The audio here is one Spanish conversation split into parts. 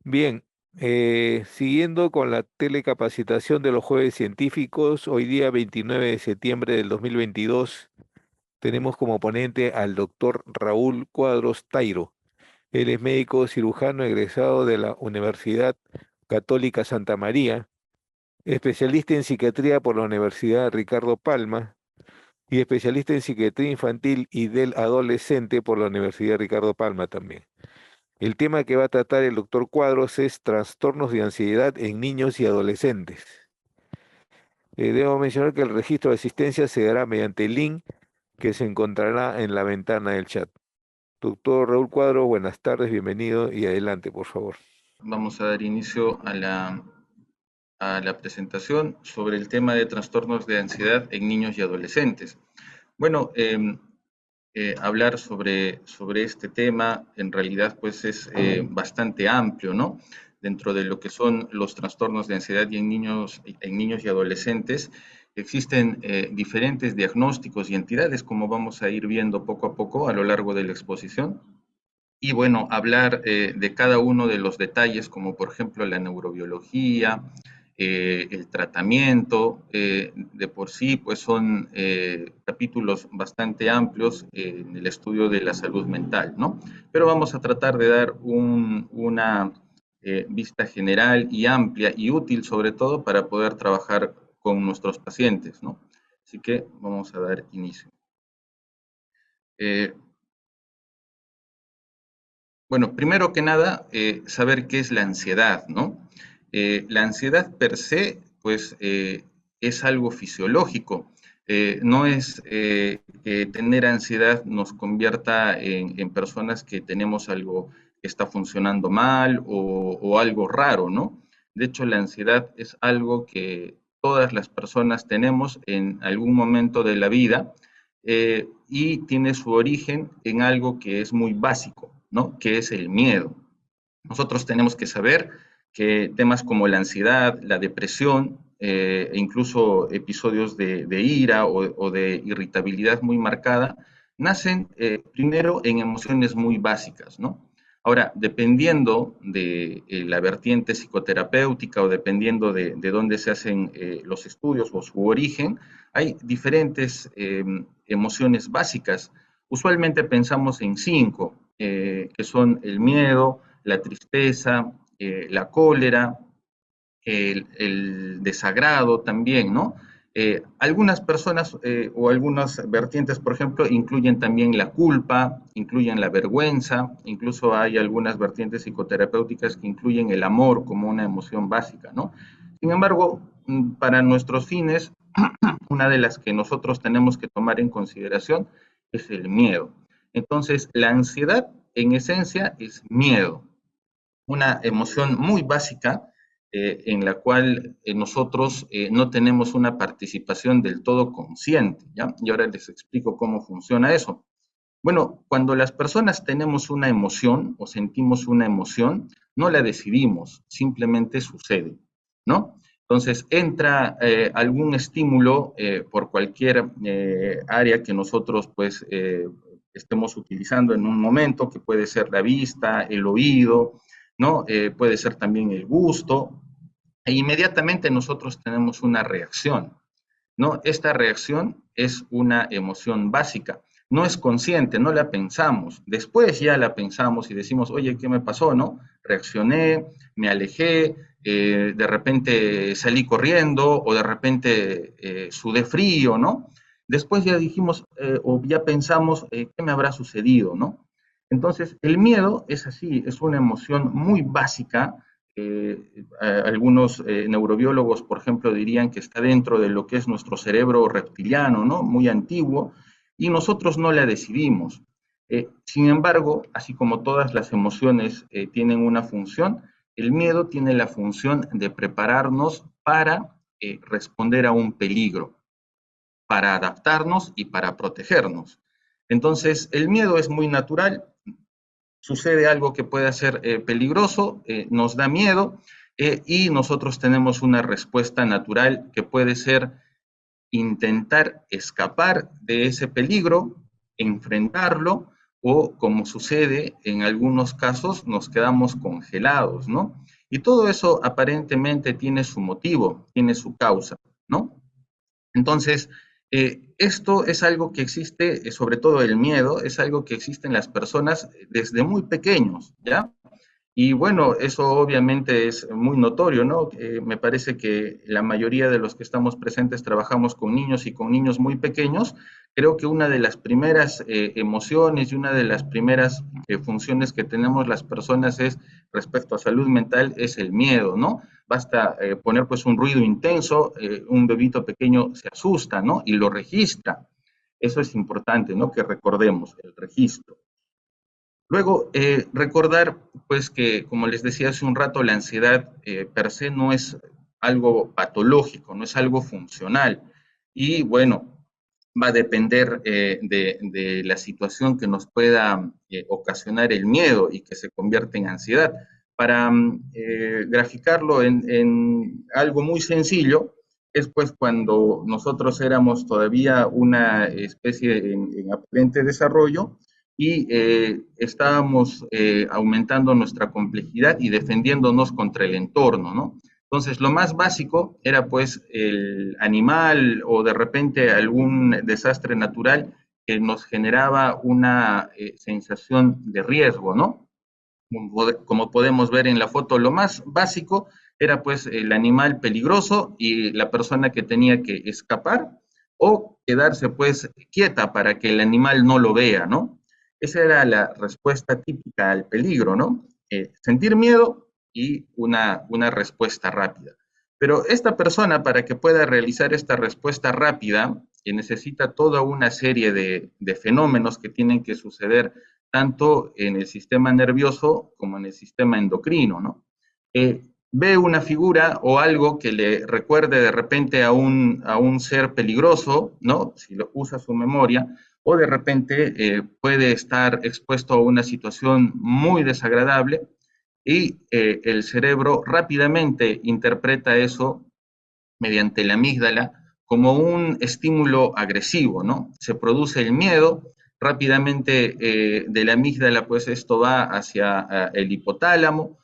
Bien, siguiendo con la telecapacitación de los jueves científicos, hoy día 29 de septiembre del 2022 tenemos como ponente al doctor Raúl Cuadros Tairo. Él es médico cirujano egresado de la Universidad Católica Santa María, especialista en psiquiatría por la Universidad Ricardo Palma y especialista en psiquiatría infantil y del adolescente por la Universidad Ricardo Palma también. El tema que va a tratar el doctor Cuadros es trastornos de ansiedad en niños y adolescentes. Debo mencionar que el registro de asistencia se dará mediante el link que se encontrará en la ventana del chat. Doctor Raúl Cuadros, buenas tardes, bienvenido y adelante, por favor. Vamos a dar inicio a la presentación sobre el tema de trastornos de ansiedad en niños y adolescentes. Bueno, hablar sobre este tema en realidad pues es bastante amplio, ¿no? Dentro de lo que son los trastornos de ansiedad y en niños y adolescentes, existen diferentes diagnósticos y entidades, como vamos a ir viendo poco a poco a lo largo de la exposición. Y bueno, hablar de cada uno de los detalles, como por ejemplo la neurobiología, el tratamiento, de por sí, pues son capítulos bastante amplios en el estudio de la salud mental, ¿no? Pero vamos a tratar de dar una vista general y amplia y útil, sobre todo, para poder trabajar con nuestros pacientes, ¿no? Así que vamos a dar inicio. Eh, Bueno, primero que nada, saber qué es la ansiedad, ¿no? La ansiedad per se, pues, es algo fisiológico. No es que tener ansiedad nos convierta en personas que tenemos algo que está funcionando mal o algo raro, ¿no? De hecho, la ansiedad es algo que todas las personas tenemos en algún momento de la vida, y tiene su origen en algo que es muy básico, ¿no? Que es el miedo. Nosotros tenemos que saber que temas como la ansiedad, la depresión, e incluso episodios de ira o de irritabilidad muy marcada, nacen primero en emociones muy básicas, ¿no? Ahora, dependiendo de la vertiente psicoterapéutica o dependiendo de dónde se hacen los estudios o su origen, hay diferentes emociones básicas. Usualmente pensamos en cinco, que son el miedo, la tristeza, la cólera, el desagrado también, ¿no? Algunas personas o algunas vertientes, por ejemplo, incluyen también la culpa, incluyen la vergüenza, incluso hay algunas vertientes psicoterapéuticas que incluyen el amor como una emoción básica, ¿no? Sin embargo, para nuestros fines, una de las que nosotros tenemos que tomar en consideración es el miedo. Entonces, la ansiedad en esencia es miedo, una emoción muy básica en la cual nosotros no tenemos una participación del todo consciente, ¿ya? Y ahora les explico cómo funciona eso. Bueno, cuando las personas tenemos una emoción o sentimos una emoción, no la decidimos, simplemente sucede, ¿no? Entonces entra algún estímulo por cualquier área que nosotros pues estemos utilizando en un momento, que puede ser la vista, el oído, ¿no? Puede ser también el gusto, e inmediatamente nosotros tenemos una reacción, ¿no? Esta reacción es una emoción básica, no es consciente, no la pensamos. Después ya la pensamos y decimos, oye, ¿qué me pasó, no? Reaccioné, me alejé, de repente salí corriendo o de repente sudé frío, ¿no? Después ya dijimos o ya pensamos, ¿qué me habrá sucedido, no? Entonces, el miedo es así, es una emoción muy básica. Algunos neurobiólogos, por ejemplo, dirían que está dentro de lo que es nuestro cerebro reptiliano, ¿no? Muy antiguo, y nosotros no la decidimos. Sin embargo, así como todas las emociones tienen una función, el miedo tiene la función de prepararnos para responder a un peligro, para adaptarnos y para protegernos. Entonces, el miedo es muy natural, sucede algo que puede ser peligroso, nos da miedo, y nosotros tenemos una respuesta natural que puede ser intentar escapar de ese peligro, enfrentarlo o, como sucede en algunos casos, nos quedamos congelados, ¿no? Y todo eso aparentemente tiene su motivo, tiene su causa, ¿no? Entonces, esto es algo que existe, sobre todo el miedo, es algo que existe en las personas desde muy pequeños, ¿ya? Y bueno, eso obviamente es muy notorio, ¿no? Me parece que la mayoría de los que estamos presentes trabajamos con niños y con niños muy pequeños. Creo que una de las primeras emociones y una de las primeras funciones que tenemos las personas es respecto a salud mental es el miedo, ¿no? Basta poner pues un ruido intenso, un bebito pequeño se asusta, ¿no? Y lo registra. Eso es importante, ¿no? Que recordemos el registro. Luego, recordar, pues, que, como les decía hace un rato, la ansiedad per se no es algo patológico, no es algo funcional. Y bueno, va a depender de la situación que nos pueda ocasionar el miedo y que se convierte en ansiedad. Para graficarlo en algo muy sencillo, es pues cuando nosotros éramos todavía una especie en aparente desarrollo, y estábamos aumentando nuestra complejidad y defendiéndonos contra el entorno, ¿no? Entonces, lo más básico era pues el animal o de repente algún desastre natural que nos generaba una sensación de riesgo, ¿no? Como podemos ver en la foto, lo más básico era pues el animal peligroso y la persona que tenía que escapar o quedarse pues quieta para que el animal no lo vea, ¿no? Esa era la respuesta típica al peligro, ¿no? Sentir miedo y una respuesta rápida. Pero esta persona, para que pueda realizar esta respuesta rápida, necesita toda una serie de fenómenos que tienen que suceder tanto en el sistema nervioso como en el sistema endocrino, ¿no? Ve una figura o algo que le recuerde de repente a un ser peligroso, ¿no? Si lo usa su memoria, o de repente puede estar expuesto a una situación muy desagradable y el cerebro rápidamente interpreta eso mediante la amígdala como un estímulo agresivo, ¿no? Se produce el miedo, rápidamente de la amígdala, pues esto va hacia el hipotálamo,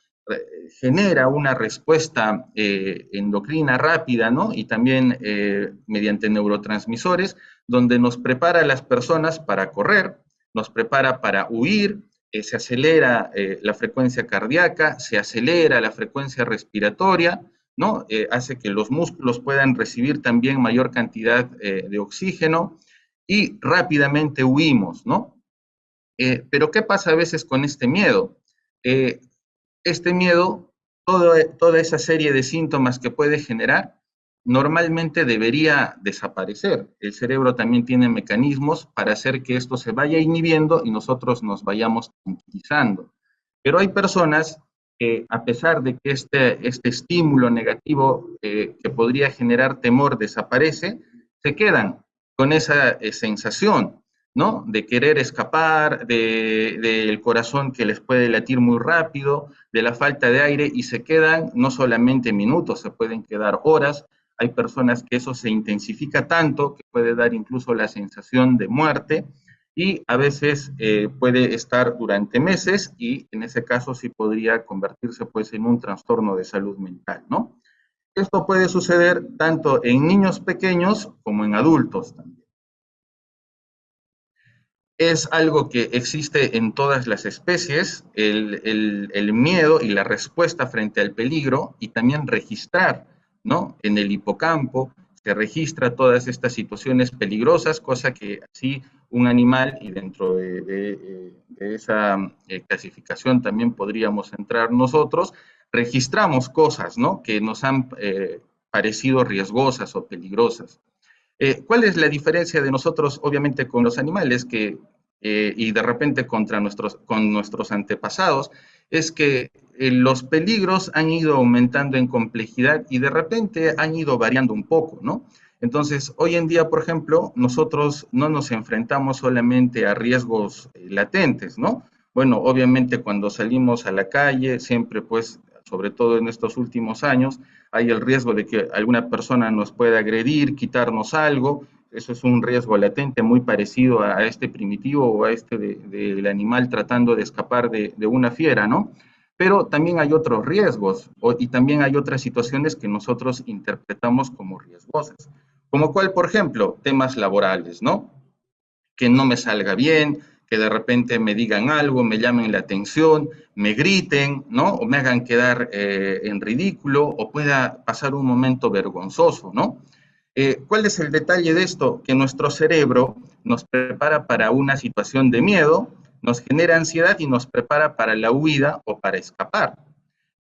genera una respuesta endocrina rápida, ¿no? Y también mediante neurotransmisores, donde nos prepara a las personas para correr, nos prepara para huir, se acelera la frecuencia cardíaca, se acelera la frecuencia respiratoria, ¿no? Hace que los músculos puedan recibir también mayor cantidad de oxígeno y rápidamente huimos, ¿no? Pero ¿qué pasa a veces con este miedo? Eh, este miedo, toda esa serie de síntomas que puede generar, normalmente debería desaparecer. El cerebro también tiene mecanismos para hacer que esto se vaya inhibiendo y nosotros nos vayamos tranquilizando. Pero hay personas que, a pesar de que este estímulo negativo que podría generar temor desaparece, se quedan con esa sensación, ¿no? De querer escapar, del corazón que les puede latir muy rápido, de la falta de aire, y se quedan no solamente minutos, se pueden quedar horas. Hay personas que eso se intensifica tanto que puede dar incluso la sensación de muerte, y a veces puede estar durante meses, y en ese caso sí podría convertirse pues en un trastorno de salud mental, ¿no? Esto puede suceder tanto en niños pequeños como en adultos también. Es algo que existe en todas las especies, el miedo y la respuesta frente al peligro, y también registrar, ¿no? En el hipocampo se registra todas estas situaciones peligrosas, cosa que así un animal, y dentro de esa clasificación también podríamos entrar nosotros, registramos cosas, ¿no? Que nos han parecido riesgosas o peligrosas. ¿Cuál es la diferencia de nosotros, obviamente, con los animales y de repente con nuestros antepasados? Es que los peligros han ido aumentando en complejidad y de repente han ido variando un poco, ¿no? Entonces, hoy en día, por ejemplo, nosotros no nos enfrentamos solamente a riesgos latentes, ¿no? Bueno, obviamente cuando salimos a la calle, siempre pues, sobre todo en estos últimos años, hay el riesgo de que alguna persona nos pueda agredir, quitarnos algo, eso es un riesgo latente muy parecido a este primitivo o a este del animal tratando de escapar de una fiera, ¿no? Pero también hay otros riesgos y también hay otras situaciones que nosotros interpretamos como riesgosas. Como cuál, por ejemplo, temas laborales, ¿no? Que no me salga bien, que de repente me digan algo, me llamen la atención, me griten, ¿no? O me hagan quedar en ridículo o pueda pasar un momento vergonzoso, ¿no? ¿Cuál es el detalle de esto? Que nuestro cerebro nos prepara para una situación de miedo, nos genera ansiedad y nos prepara para la huida o para escapar.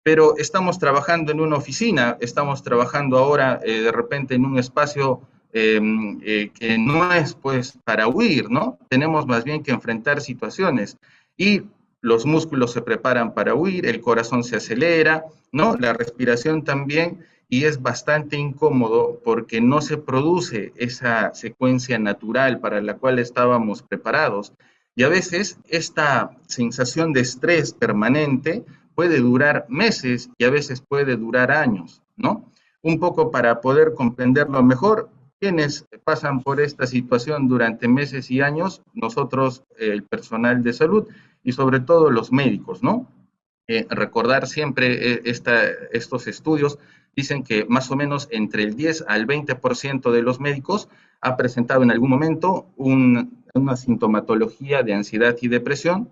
Pero estamos trabajando en una oficina, estamos trabajando ahora de repente en un espacio que no es pues para huir, ¿no? Tenemos más bien que enfrentar situaciones y los músculos se preparan para huir, el corazón se acelera, ¿no? La respiración también y es bastante incómodo porque no se produce esa secuencia natural para la cual estábamos preparados. Y a veces esta sensación de estrés permanente puede durar meses y a veces puede durar años, ¿no? Un poco para poder comprenderlo mejor, quienes pasan por esta situación durante meses y años, nosotros, el personal de salud y sobre todo los médicos, ¿no? Recordar siempre estos estudios dicen que más o menos entre el 10 al 20% de los médicos ha presentado en algún momento una sintomatología de ansiedad y depresión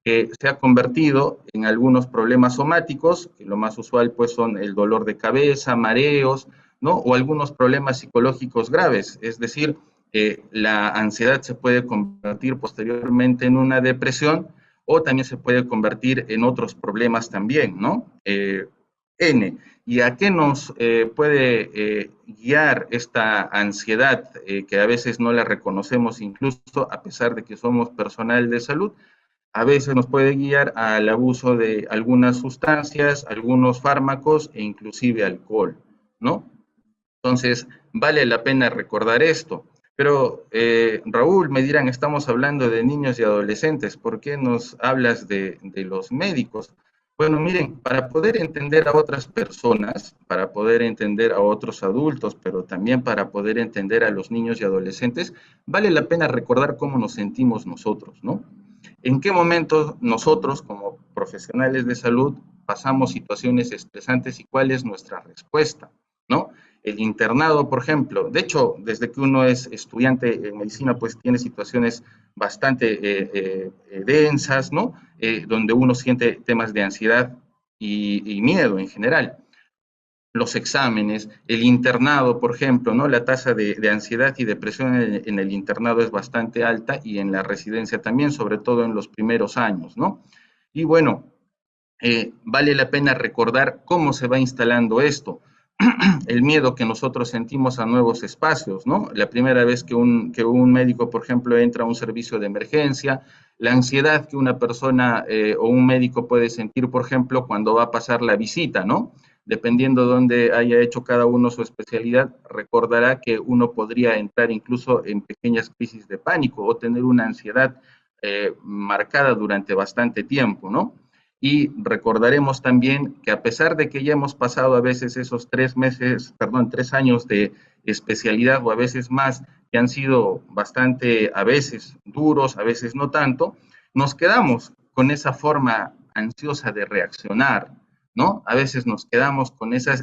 que se ha convertido en algunos problemas somáticos, que lo más usual pues son el dolor de cabeza, mareos, ¿no? O algunos problemas psicológicos graves, es decir, la ansiedad se puede convertir posteriormente en una depresión o también se puede convertir en otros problemas también, ¿no? N. ¿Y a qué nos puede guiar esta ansiedad que a veces no la reconocemos incluso a pesar de que somos personal de salud? A veces nos puede guiar al abuso de algunas sustancias, algunos fármacos e inclusive alcohol, ¿no? Entonces, vale la pena recordar esto. Pero, Raúl, me dirán, estamos hablando de niños y adolescentes, ¿por qué nos hablas de los médicos? Bueno, miren, para poder entender a otras personas, para poder entender a otros adultos, pero también para poder entender a los niños y adolescentes, vale la pena recordar cómo nos sentimos nosotros, ¿no? ¿En qué momento nosotros, como profesionales de salud, pasamos situaciones estresantes y cuál es nuestra respuesta, ¿no? El internado, por ejemplo, de hecho, desde que uno es estudiante en medicina, pues tiene situaciones bastante densas, ¿no? Donde uno siente temas de ansiedad y miedo en general. Los exámenes, el internado, por ejemplo, ¿no? La tasa de ansiedad y depresión en el internado es bastante alta y en la residencia también, sobre todo en los primeros años, ¿no? Y bueno, vale la pena recordar cómo se va instalando esto. El miedo que nosotros sentimos a nuevos espacios, ¿no? La primera vez que un médico, por ejemplo, entra a un servicio de emergencia, la ansiedad que una persona o un médico puede sentir, por ejemplo, cuando va a pasar la visita, ¿no? Dependiendo de dónde haya hecho cada uno su especialidad, recordará que uno podría entrar incluso en pequeñas crisis de pánico o tener una ansiedad marcada durante bastante tiempo, ¿no? Y recordaremos también que a pesar de que ya hemos pasado a veces esos 3 meses, perdón, 3 años de especialidad o a veces más, que han sido bastante, a veces duros, a veces no tanto, nos quedamos con esa forma ansiosa de reaccionar, ¿no? A veces nos quedamos con esa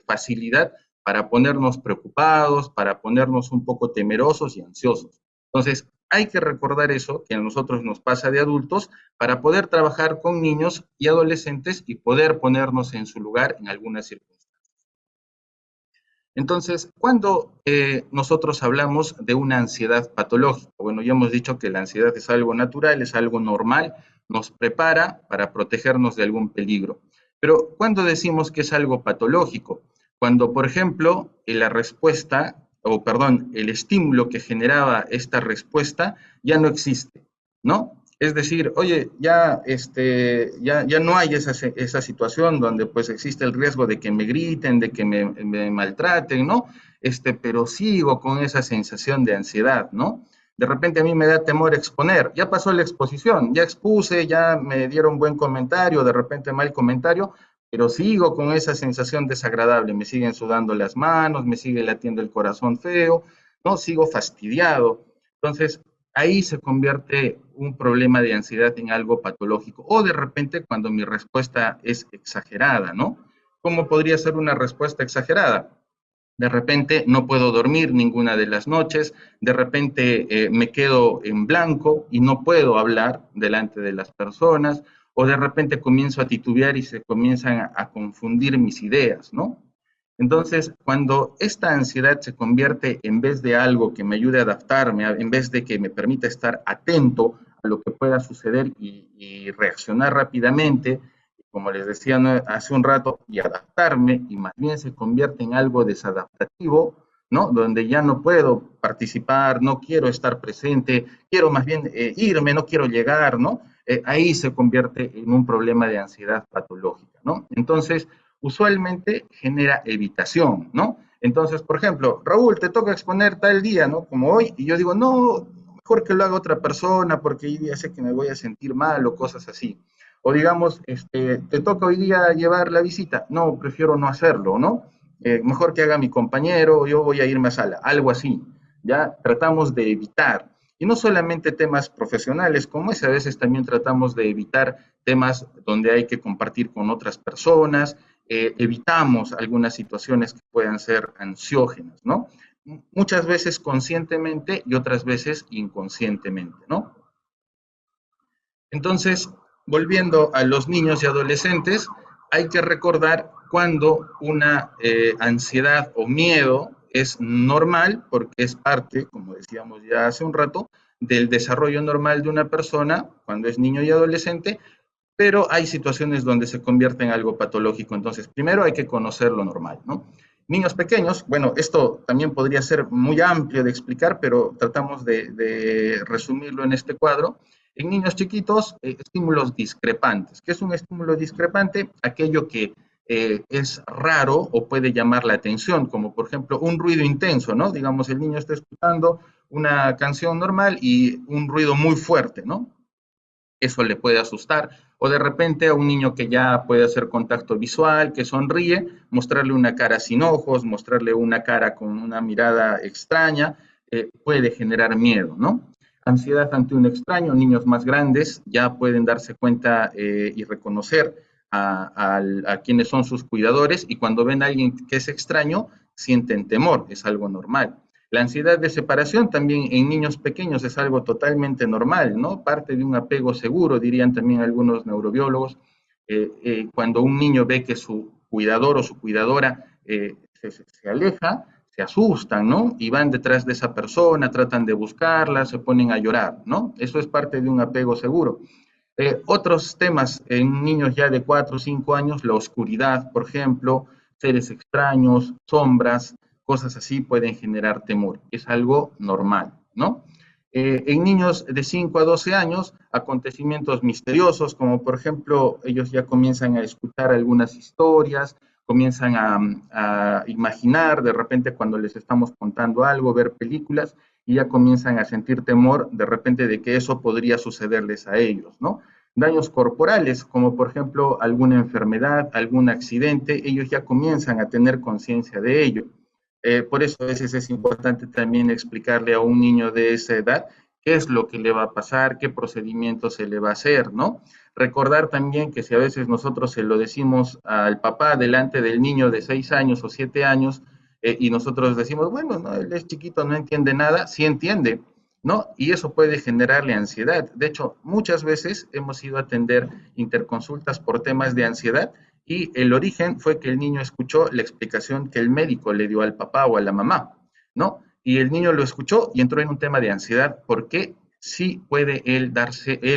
facilidad para ponernos preocupados, para ponernos un poco temerosos y ansiosos. Entonces, hay que recordar eso que a nosotros nos pasa de adultos para poder trabajar con niños y adolescentes y poder ponernos en su lugar en algunas circunstancias. Entonces, cuando nosotros hablamos de una ansiedad patológica, bueno, ya hemos dicho que la ansiedad es algo natural, es algo normal, nos prepara para protegernos de algún peligro. Pero ¿cuándo decimos que es algo patológico? Cuando, por ejemplo, la respuesta, o perdón, el estímulo que generaba esta respuesta ya no existe, ¿no? Es decir, oye, ya no hay esa situación donde pues existe el riesgo de que me griten, de que me maltraten, ¿no? Pero sigo con esa sensación de ansiedad, ¿no? De repente a mí me da temor exponer, ya pasó la exposición, ya expuse, ya me dieron buen comentario, de repente mal comentario, pero sigo con esa sensación desagradable, me siguen sudando las manos, me sigue latiendo el corazón feo, ¿no? Sigo fastidiado. Entonces, ahí se convierte un problema de ansiedad en algo patológico. O de repente cuando mi respuesta es exagerada, ¿no? ¿Cómo podría ser una respuesta exagerada? De repente no puedo dormir ninguna de las noches, de repente me quedo en blanco y no puedo hablar delante de las personas, o de repente comienzo a titubear y se comienzan a confundir mis ideas, ¿no? Entonces, cuando esta ansiedad se convierte en vez de algo que me ayude a adaptarme, en vez de que me permita estar atento a lo que pueda suceder y reaccionar rápidamente, como les decía hace un rato, y adaptarme, y más bien se convierte en algo desadaptativo, ¿no? Donde ya no puedo participar, no quiero estar presente, quiero más bien irme, no quiero llegar, ¿no? Ahí se convierte en un problema de ansiedad patológica, ¿no? Entonces, usualmente genera evitación, ¿no? Entonces, por ejemplo, Raúl, te toca exponer tal día, ¿no? Como hoy, y yo digo, no, mejor que lo haga otra persona porque hoy día sé que me voy a sentir mal o cosas así. O digamos, te toca hoy día llevar la visita, no, prefiero no hacerlo, ¿no? Mejor que haga mi compañero, yo voy a irme a sala, algo así. Ya tratamos de evitar. Y no solamente temas profesionales como ese, a veces también tratamos de evitar temas donde hay que compartir con otras personas, evitamos algunas situaciones que puedan ser ansiógenas, ¿no? Muchas veces conscientemente y otras veces inconscientemente, ¿no? Entonces, volviendo a los niños y adolescentes, hay que recordar cuando una ansiedad o miedo es normal, porque es parte, como decíamos ya hace un rato, del desarrollo normal de una persona cuando es niño y adolescente, pero hay situaciones donde se convierte en algo patológico. Entonces, primero hay que conocer lo normal, ¿no? Niños pequeños, bueno, esto también podría ser muy amplio de explicar, pero tratamos de resumirlo en este cuadro. En niños chiquitos, estímulos discrepantes. ¿Qué es un estímulo discrepante? Aquello que es raro o puede llamar la atención, como por ejemplo un ruido intenso, ¿no? Digamos, el niño está escuchando una canción normal y un ruido muy fuerte, ¿no? Eso le puede asustar. O de repente a un niño que ya puede hacer contacto visual, que sonríe, mostrarle una cara sin ojos, mostrarle una cara con una mirada extraña, puede generar miedo, ¿no? Ansiedad ante un extraño, niños más grandes ya pueden darse cuenta y reconocer a quienes son sus cuidadores y cuando ven a alguien que es extraño, sienten temor, es algo normal. La ansiedad de separación también en niños pequeños es algo totalmente normal, ¿no? Parte de un apego seguro, dirían también algunos neurobiólogos. Cuando un niño ve que su cuidador o su cuidadora se aleja, se asustan, ¿no? Y van detrás de esa persona, tratan de buscarla, se ponen a llorar, ¿no? Eso es parte de un apego seguro. Otros temas en niños ya de 4 o 5 años, la oscuridad, por ejemplo, seres extraños, sombras, cosas así pueden generar temor. Es algo normal, ¿no? En niños de 5 a 12 años, acontecimientos misteriosos, como por ejemplo, ellos ya comienzan a escuchar algunas historias, comienzan a imaginar de repente cuando les estamos contando algo, ver películas, y ya comienzan a sentir temor de repente de que eso podría sucederles a ellos, ¿no? Daños corporales, como por ejemplo alguna enfermedad, algún accidente, ellos ya comienzan a tener conciencia de ello. Por eso a veces es importante también explicarle a un niño de esa edad qué es lo que le va a pasar, qué procedimiento se le va a hacer, ¿no? Recordar también que si a veces nosotros se lo decimos al papá delante del niño de 6 años o 7 años, y nosotros decimos, bueno, no, él es chiquito, no entiende nada, sí entiende, ¿no? Y eso puede generarle ansiedad. De hecho, muchas veces hemos ido a atender interconsultas por temas de ansiedad y el origen fue que el niño escuchó la explicación que el médico le dio al papá o a la mamá, ¿no? Y el niño lo escuchó y entró en un tema de ansiedad porque sí puede él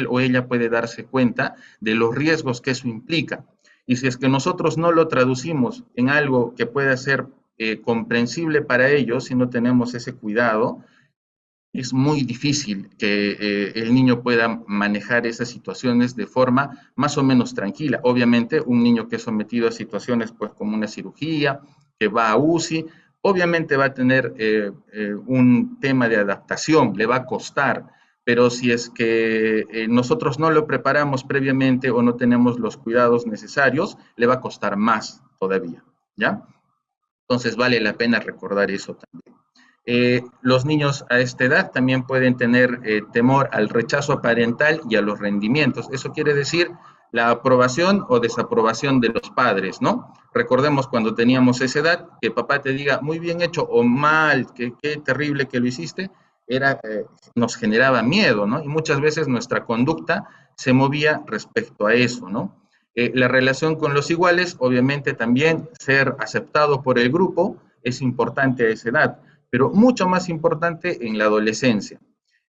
o ella puede darse cuenta de los riesgos que eso implica. Y si es que nosotros no lo traducimos en algo que pueda ser comprensible para ellos, si no tenemos ese cuidado, es muy difícil que el niño pueda manejar esas situaciones de forma más o menos tranquila. Obviamente, un niño que es sometido a situaciones pues, como una cirugía, que va a UCI, obviamente va a tener un tema de adaptación, le va a costar, pero si es que nosotros no lo preparamos previamente o no tenemos los cuidados necesarios, le va a costar más todavía, ¿ya? Entonces vale la pena recordar eso también. Los niños a esta edad también pueden tener temor al rechazo parental y a los rendimientos. Eso quiere decir la aprobación o desaprobación de los padres, ¿no? Recordemos cuando teníamos esa edad, que papá te diga muy bien hecho o mal, que qué terrible que lo hiciste, nos generaba miedo, ¿no? Y muchas veces nuestra conducta se movía respecto a eso, ¿no? La relación con los iguales, obviamente también ser aceptado por el grupo es importante a esa edad, pero mucho más importante en la adolescencia.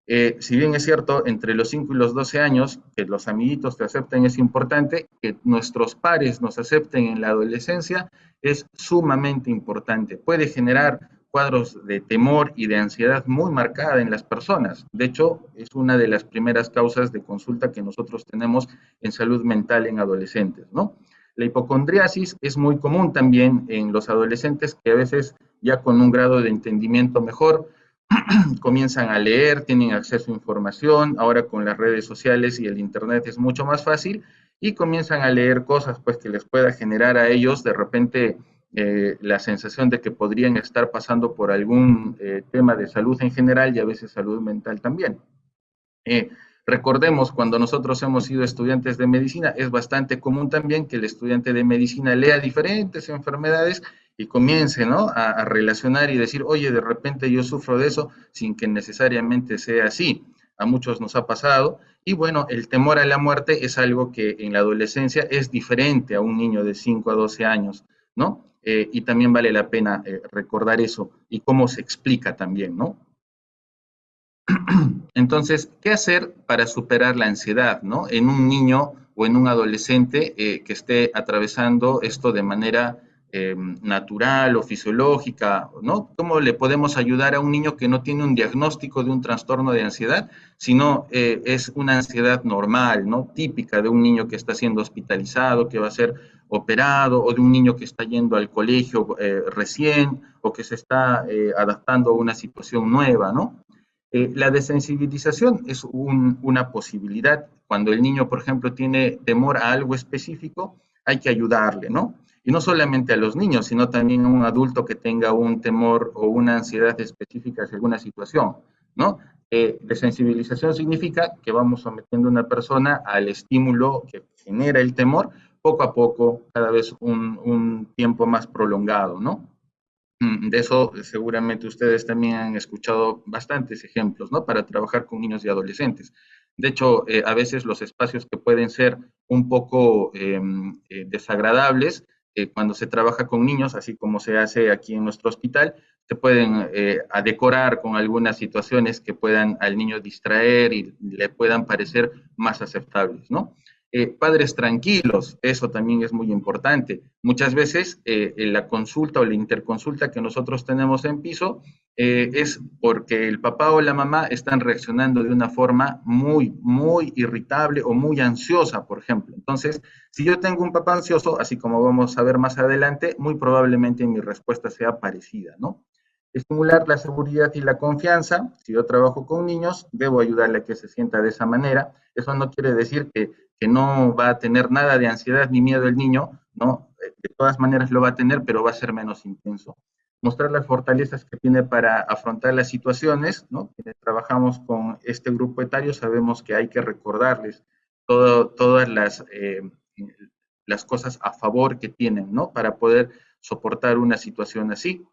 Si bien es cierto, entre los 5 y los 12 años, que los amiguitos te acepten es importante, que nuestros pares nos acepten en la adolescencia es sumamente importante. Puede generar cuadros de temor y de ansiedad muy marcada en las personas. De hecho, es una de las primeras causas de consulta que nosotros tenemos en salud mental en adolescentes, ¿no? La hipocondriasis es muy común también en los adolescentes que a veces ya con un grado de entendimiento mejor comienzan a leer, tienen acceso a información, ahora con las redes sociales y el internet es mucho más fácil y comienzan a leer cosas pues que les pueda generar a ellos de repente la sensación de que podrían estar pasando por algún tema de salud en general y a veces salud mental también. Eh, Recordemos, cuando nosotros hemos sido estudiantes de medicina, es bastante común también que el estudiante de medicina lea diferentes enfermedades y comience, ¿no?, a relacionar y decir, oye, de repente yo sufro de eso sin que necesariamente sea así. A muchos nos ha pasado. Y bueno, el temor a la muerte es algo que en la adolescencia es diferente a un niño de 5 a 12 años, ¿no? Y también vale la pena recordar eso y cómo se explica también, ¿no? Entonces, ¿qué hacer para superar la ansiedad, ¿no?, en un niño o en un adolescente que esté atravesando esto de manera natural o fisiológica, ¿no? ¿Cómo le podemos ayudar a un niño que no tiene un diagnóstico de un trastorno de ansiedad, sino es una ansiedad normal, ¿no?, típica de un niño que está siendo hospitalizado, que va a ser operado, o de un niño que está yendo al colegio recién, o que se está adaptando a una situación nueva, ¿no? La desensibilización es una posibilidad. Cuando el niño, por ejemplo, tiene temor a algo específico, hay que ayudarle, ¿no? Y no solamente a los niños, sino también a un adulto que tenga un temor o una ansiedad específica hacia alguna situación, ¿no? Desensibilización significa que vamos sometiendo a una persona al estímulo que genera el temor, poco a poco, cada vez un tiempo más prolongado, ¿no? De eso seguramente ustedes también han escuchado bastantes ejemplos, ¿no? Para trabajar con niños y adolescentes. De hecho, a veces los espacios que pueden ser un poco desagradables cuando se trabaja con niños, así como se hace aquí en nuestro hospital, se pueden decorar con algunas situaciones que puedan al niño distraer y le puedan parecer más aceptables, ¿no? Padres tranquilos, eso también es muy importante. Muchas veces en la consulta o la interconsulta que nosotros tenemos en piso es porque el papá o la mamá están reaccionando de una forma muy irritable o muy ansiosa, por ejemplo. Entonces, si yo tengo un papá ansioso, así como vamos a ver más adelante, muy probablemente mi respuesta sea parecida, ¿no? Estimular la seguridad y la confianza. Si yo trabajo con niños, debo ayudarle a que se sienta de esa manera. Eso no quiere decir que no va a tener nada de ansiedad ni miedo el niño, ¿no? De todas maneras lo va a tener, pero va a ser menos intenso. Mostrar las fortalezas que tiene para afrontar las situaciones, ¿no? Quienes trabajamos con este grupo etario sabemos que hay que recordarles todas las cosas a favor que tienen, ¿no? Para poder soportar una situación así.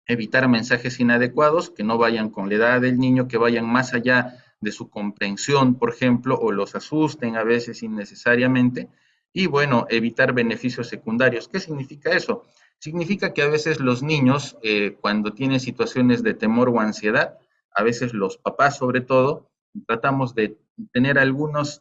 Evitar mensajes inadecuados que no vayan con la edad del niño, que vayan más allá de su comprensión, por ejemplo, o los asusten a veces innecesariamente. Y bueno, evitar beneficios secundarios. ¿Qué significa eso? Significa que a veces los niños, cuando tienen situaciones de temor o ansiedad, a veces los papás sobre todo, tratamos de tener algunas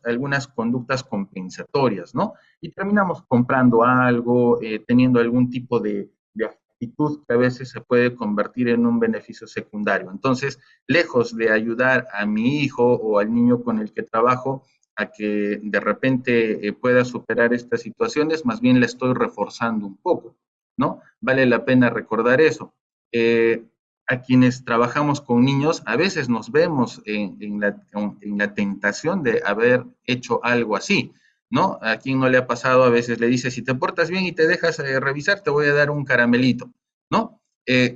conductas compensatorias, ¿no? Y terminamos comprando algo, teniendo algún tipo de actitud que a veces se puede convertir en un beneficio secundario. Entonces, lejos de ayudar a mi hijo o al niño con el que trabajo a que de repente pueda superar estas situaciones, más bien la estoy reforzando un poco, ¿no? Vale la pena recordar eso. A quienes trabajamos con niños, a veces nos vemos en la tentación de haber hecho algo así, ¿no? A quien no le ha pasado, a veces le dice, si te portas bien y te dejas revisar, te voy a dar un caramelito, ¿no?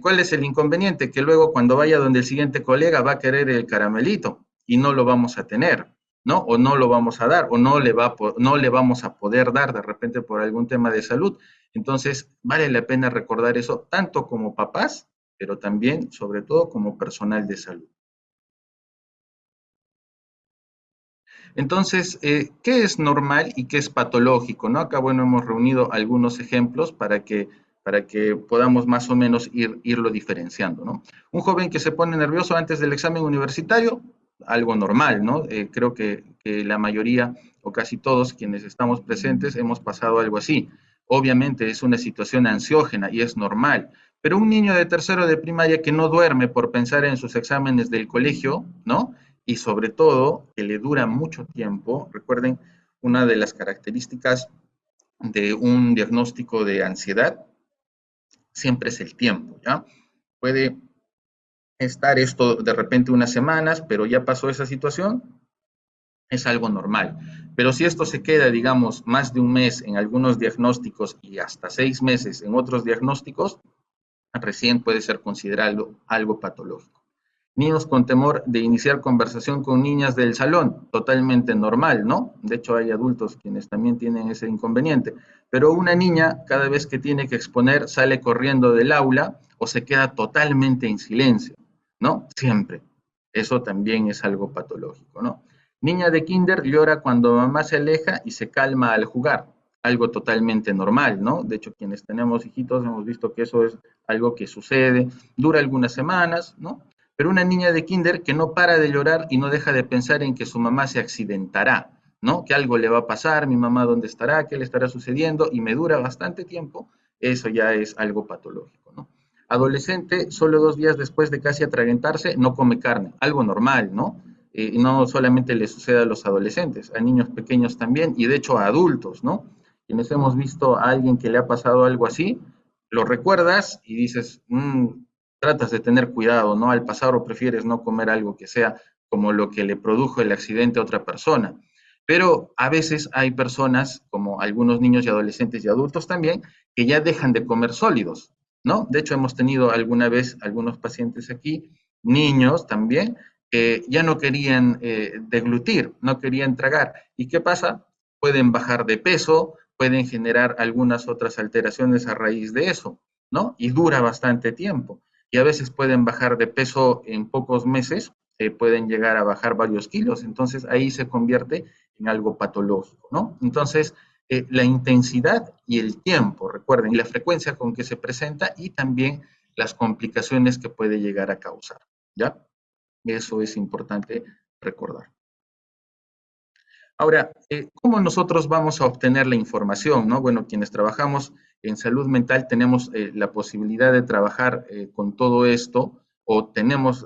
¿Cuál es el inconveniente? Que luego cuando vaya donde el siguiente colega va a querer el caramelito y no lo vamos a tener, ¿no? O no lo vamos a dar, o no le vamos a poder dar de repente por algún tema de salud. Entonces, vale la pena recordar eso tanto como papás, pero también, sobre todo, como personal de salud. Entonces, ¿qué es normal y qué es patológico? ¿No? Acá, bueno, hemos reunido algunos ejemplos para que podamos más o menos irlo diferenciando, ¿no? Un joven que se pone nervioso antes del examen universitario, algo normal, ¿no? Creo que la mayoría o casi todos quienes estamos presentes hemos pasado algo así. Obviamente es una situación ansiógena y es normal, pero un niño de tercero de primaria que no duerme por pensar en sus exámenes del colegio, ¿no? Y sobre todo que le dura mucho tiempo. Recuerden, una de las características de un diagnóstico de ansiedad siempre es el tiempo, ¿ya? Puede estar esto de repente unas semanas, pero ya pasó esa situación, es algo normal. Pero si esto se queda, digamos, más de un mes en algunos diagnósticos y hasta 6 meses en otros diagnósticos, recién puede ser considerado algo patológico. Niños con temor de iniciar conversación con niñas del salón, totalmente normal, ¿no? De hecho, hay adultos quienes también tienen ese inconveniente. Pero una niña, cada vez que tiene que exponer, sale corriendo del aula o se queda totalmente en silencio, ¿no? Siempre. Eso también es algo patológico, ¿no? Niña de kinder llora cuando mamá se aleja y se calma al jugar, algo totalmente normal, ¿no? De hecho, quienes tenemos hijitos hemos visto que eso es algo que sucede, dura algunas semanas, ¿no? Pero una niña de kinder que no para de llorar y no deja de pensar en que su mamá se accidentará, ¿no? Que algo le va a pasar, mi mamá dónde estará, qué le estará sucediendo, y me dura bastante tiempo, eso ya es algo patológico, ¿no? Adolescente, solo 2 días después de casi atragantarse, no come carne, algo normal, ¿no? Y no solamente le sucede a los adolescentes, a niños pequeños también, y de hecho a adultos, ¿no? Quienes hemos visto a alguien que le ha pasado algo así, lo recuerdas y dices, tratas de tener cuidado, ¿no? Al pasar o prefieres no comer algo que sea como lo que le produjo el accidente a otra persona. Pero a veces hay personas, como algunos niños y adolescentes y adultos también, que ya dejan de comer sólidos, ¿no? De hecho, hemos tenido alguna vez algunos pacientes aquí, niños también, que ya no querían deglutir, no querían tragar. ¿Y qué pasa? Pueden bajar de peso, pueden generar algunas otras alteraciones a raíz de eso, ¿no? Y dura bastante tiempo y a veces pueden bajar de peso en pocos meses, pueden llegar a bajar varios kilos, entonces ahí se convierte en algo patológico, ¿no? Entonces, la intensidad y el tiempo, recuerden, y la frecuencia con que se presenta y también las complicaciones que puede llegar a causar, ¿ya? Eso es importante recordar. Ahora, ¿cómo nosotros vamos a obtener la información? ¿No? Bueno, quienes trabajamos en salud mental tenemos la posibilidad de trabajar con todo esto o tenemos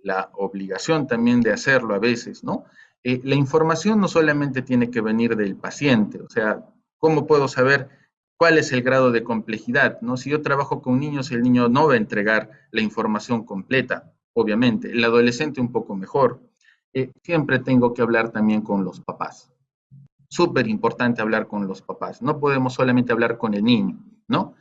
la obligación también de hacerlo a veces, ¿no? La información no solamente tiene que venir del paciente, o sea, ¿cómo puedo saber cuál es el grado de complejidad? ¿No? Si yo trabajo con niños, el niño no va a entregar la información completa, obviamente. El adolescente un poco mejor, siempre tengo que hablar también con los papás. Súper importante hablar con los papás. No podemos solamente hablar con el niño, ¿no?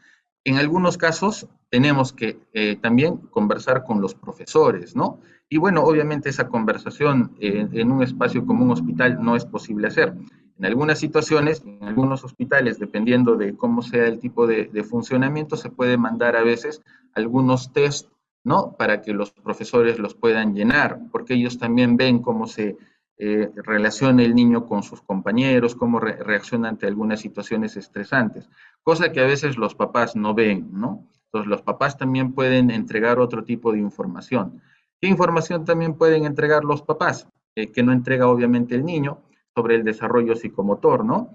En algunos casos tenemos que también conversar con los profesores, ¿no? Y bueno, obviamente esa conversación en un espacio como un hospital no es posible hacer. En algunas situaciones, en algunos hospitales, dependiendo de cómo sea el tipo de funcionamiento, se puede mandar a veces algunos test, ¿no? Para que los profesores los puedan llenar, porque ellos también ven cómo se relaciona el niño con sus compañeros, cómo reacciona ante algunas situaciones estresantes, cosa que a veces los papás no ven, ¿no? Entonces los papás también pueden entregar otro tipo de información. ¿Qué información también pueden entregar los papás? Que no entrega obviamente el niño sobre el desarrollo psicomotor, ¿no?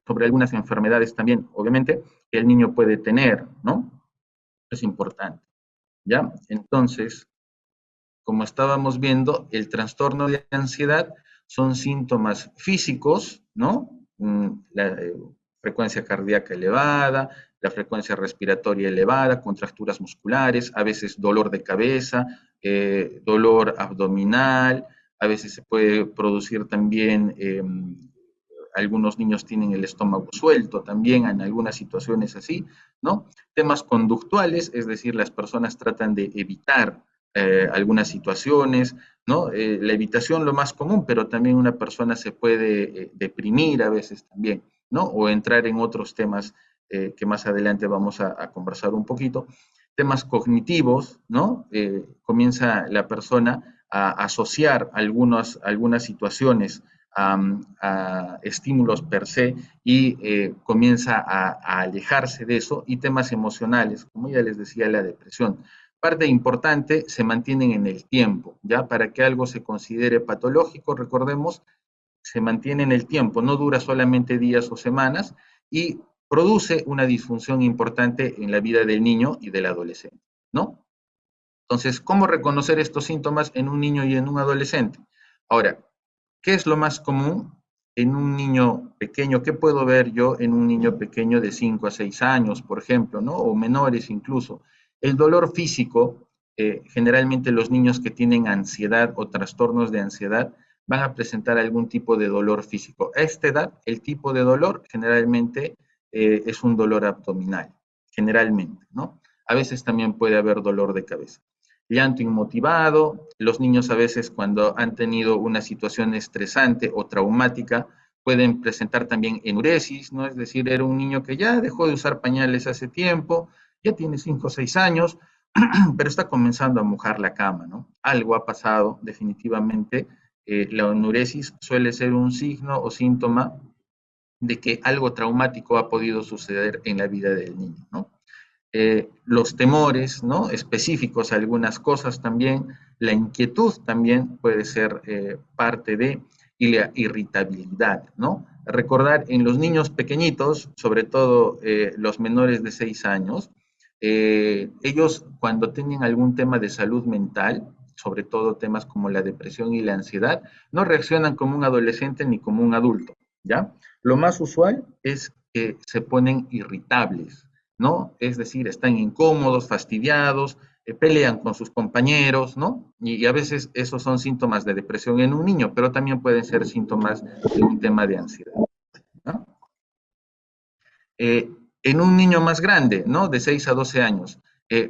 Sobre algunas enfermedades también, obviamente, que el niño puede tener, ¿no? Es importante, ¿ya? Entonces, como estábamos viendo, el trastorno de ansiedad son síntomas físicos, ¿no? La frecuencia cardíaca elevada, la frecuencia respiratoria elevada, contracturas musculares, a veces dolor de cabeza, dolor abdominal, a veces se puede producir también algunos niños tienen el estómago suelto también en algunas situaciones así, ¿no? Temas conductuales, es decir, las personas tratan de evitar algunas situaciones, ¿no? La evitación lo más común, pero también una persona se puede deprimir a veces también, ¿no? O entrar en otros temas que más adelante vamos a conversar un poquito. Temas cognitivos, ¿no? Comienza la persona a asociar algunas situaciones a estímulos per se y comienza a alejarse de eso, y temas emocionales, como ya les decía, la depresión. Parte importante, se mantienen en el tiempo, ¿ya? Para que algo se considere patológico, recordemos, se mantiene en el tiempo, no dura solamente días o semanas, y produce una disfunción importante en la vida del niño y del adolescente, ¿no? Entonces, ¿cómo reconocer estos síntomas en un niño y en un adolescente? Ahora, ¿qué es lo más común en un niño pequeño? ¿Qué puedo ver yo en un niño pequeño de 5 a 6 años, por ejemplo, ¿no? O menores incluso? El dolor físico, generalmente los niños que tienen ansiedad o trastornos de ansiedad van a presentar algún tipo de dolor físico. A esta edad, el tipo de dolor generalmente es un dolor abdominal, generalmente, ¿no? A veces también puede haber dolor de cabeza. Llanto inmotivado, los niños a veces cuando han tenido una situación estresante o traumática pueden presentar también enuresis, ¿no? Es decir, era un niño que ya dejó de usar pañales hace tiempo, ya tiene 5 o 6 años, pero está comenzando a mojar la cama, ¿no? Algo ha pasado definitivamente. La enuresis suele ser un signo o síntoma de que algo traumático ha podido suceder en la vida del niño, ¿no? Los temores, ¿no? Específicos a algunas cosas también, la inquietud también puede ser parte de, y la irritabilidad, ¿no? Recordar en los niños pequeñitos, sobre todo los menores de 6 años, ellos cuando tienen algún tema de salud mental, sobre todo temas como la depresión y la ansiedad, no reaccionan como un adolescente ni como un adulto, ¿ya? Lo más usual es que se ponen irritables, ¿no? Es decir, están incómodos, fastidiados, pelean con sus compañeros, ¿no? Y a veces esos son síntomas de depresión en un niño, pero también pueden ser síntomas de un tema de ansiedad, ¿no? Eh, en un niño más grande, ¿no? De 6 a 12 años,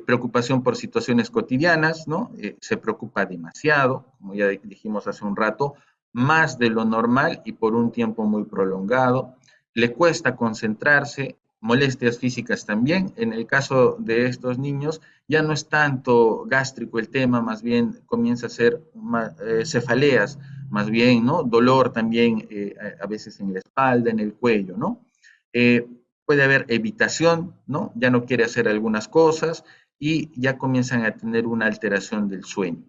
preocupación por situaciones cotidianas, ¿no? Se preocupa demasiado, como ya dijimos hace un rato, más de lo normal y por un tiempo muy prolongado. Le cuesta concentrarse, molestias físicas también. En el caso de estos niños, ya no es tanto gástrico el tema, más bien comienza a ser cefaleas, más bien, ¿no? Dolor también a veces en la espalda, en el cuello, ¿no? Eh, Puede haber evitación, ¿no? Ya no quiere hacer algunas cosas y ya comienzan a tener una alteración del sueño.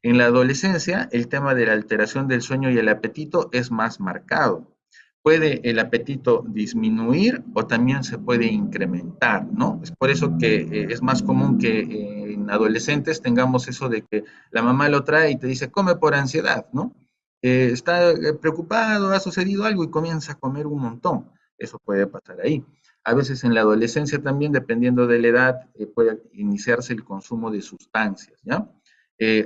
En la adolescencia, el tema de la alteración del sueño y el apetito es más marcado. Puede el apetito disminuir o también se puede incrementar, ¿no? Es por eso que es más común que en adolescentes tengamos eso de que la mamá lo trae y te dice, come por ansiedad, ¿no? Está preocupado, ha sucedido algo y comienza a comer un montón. Eso puede pasar ahí. A veces en la adolescencia también, dependiendo de la edad, puede iniciarse el consumo de sustancias, ¿ya?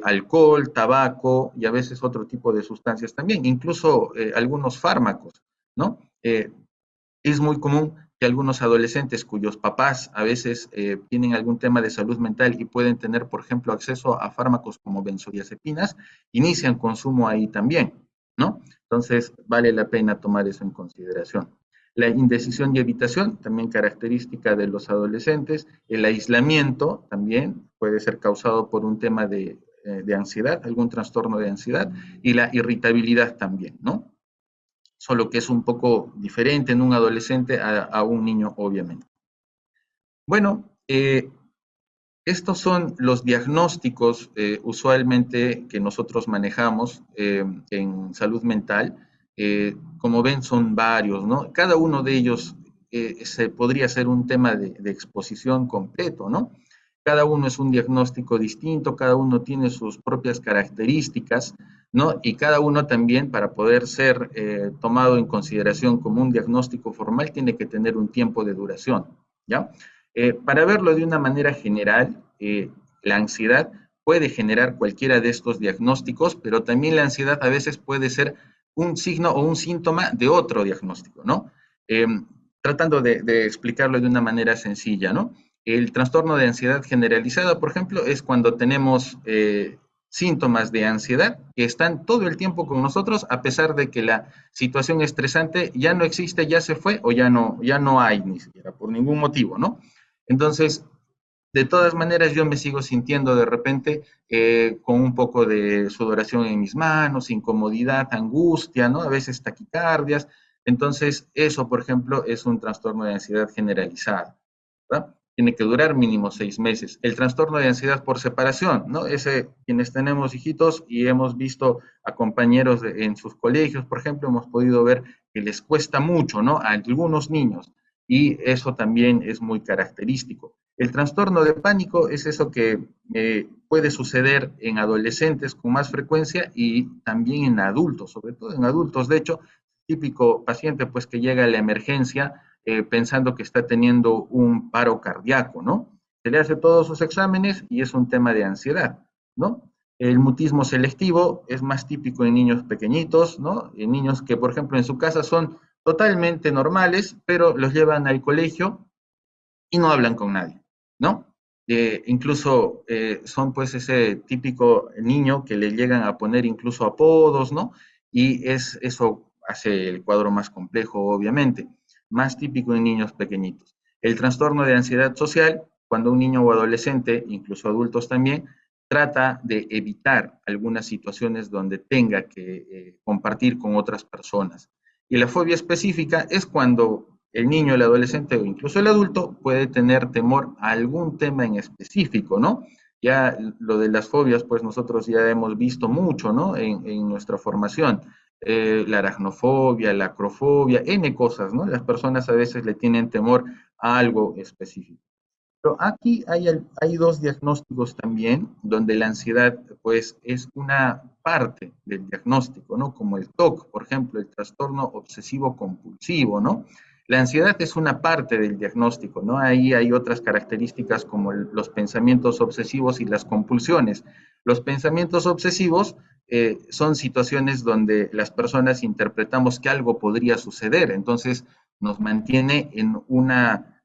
Alcohol, tabaco y a veces otro tipo de sustancias también, incluso algunos fármacos, ¿no? Es muy común que algunos adolescentes cuyos papás a veces tienen algún tema de salud mental y pueden tener, por ejemplo, acceso a fármacos como benzodiazepinas, inician consumo ahí también, ¿no? Entonces, vale la pena tomar eso en consideración. La indecisión y evitación, también característica de los adolescentes. El aislamiento también puede ser causado por un tema de ansiedad, algún trastorno de ansiedad, y la irritabilidad también, ¿no? Solo que es un poco diferente en un adolescente a un niño, obviamente. Bueno, estos son los diagnósticos usualmente que nosotros manejamos en salud mental. Como ven, son varios, ¿no? Cada uno de ellos se podría ser un tema de exposición completo, ¿no? Cada uno es un diagnóstico distinto, cada uno tiene sus propias características, ¿no? Y cada uno también, para poder ser tomado en consideración como un diagnóstico formal, tiene que tener un tiempo de duración, ¿ya? Para verlo de una manera general, la ansiedad puede generar cualquiera de estos diagnósticos, pero también la ansiedad a veces puede ser un signo o un síntoma de otro diagnóstico, ¿no? Eh, Tratando de explicarlo de una manera sencilla, ¿no? El trastorno de ansiedad generalizada, por ejemplo, es cuando tenemos síntomas de ansiedad que están todo el tiempo con nosotros a pesar de que la situación estresante ya no existe, ya se fue o ya no hay ni siquiera por ningún motivo, ¿no? Entonces, de todas maneras, yo me sigo sintiendo de repente con un poco de sudoración en mis manos, incomodidad, angustia, ¿no? A veces taquicardias. Entonces, eso, por ejemplo, es un trastorno de ansiedad generalizada, ¿verdad? Tiene que durar mínimo 6 meses. El trastorno de ansiedad por separación, ¿no? Ese, quienes tenemos hijitos y hemos visto a compañeros en sus colegios, por ejemplo, hemos podido ver que les cuesta mucho, ¿no? A algunos niños. Y eso también es muy característico. El trastorno de pánico es eso que puede suceder en adolescentes con más frecuencia y también en adultos, sobre todo en adultos. De hecho, típico paciente pues que llega a la emergencia pensando que está teniendo un paro cardíaco, ¿no? Se le hace todos sus exámenes y es un tema de ansiedad, ¿no? El mutismo selectivo es más típico en niños pequeñitos, ¿no? En niños que, por ejemplo, en su casa son totalmente normales, pero los llevan al colegio y no hablan con nadie, ¿no? Incluso son pues ese típico niño que le llegan a poner incluso apodos, ¿no? Y eso hace el cuadro más complejo, obviamente, más típico en niños pequeñitos. El trastorno de ansiedad social, cuando un niño o adolescente, incluso adultos también, trata de evitar algunas situaciones donde tenga que compartir con otras personas. Y la fobia específica es cuando el niño, el adolescente o incluso el adulto puede tener temor a algún tema en específico, ¿no? Ya lo de las fobias, pues nosotros ya hemos visto mucho, ¿no? En nuestra formación. La aracnofobia, la acrofobia, N cosas, ¿no? Las personas a veces le tienen temor a algo específico. Pero aquí hay dos diagnósticos también, donde la ansiedad, pues, es una parte del diagnóstico, ¿no? Como el TOC, por ejemplo, el trastorno obsesivo compulsivo, ¿no? La ansiedad es una parte del diagnóstico, ¿no? Ahí hay otras características como los pensamientos obsesivos y las compulsiones. Los pensamientos obsesivos son situaciones donde las personas interpretamos que algo podría suceder, entonces nos mantiene en una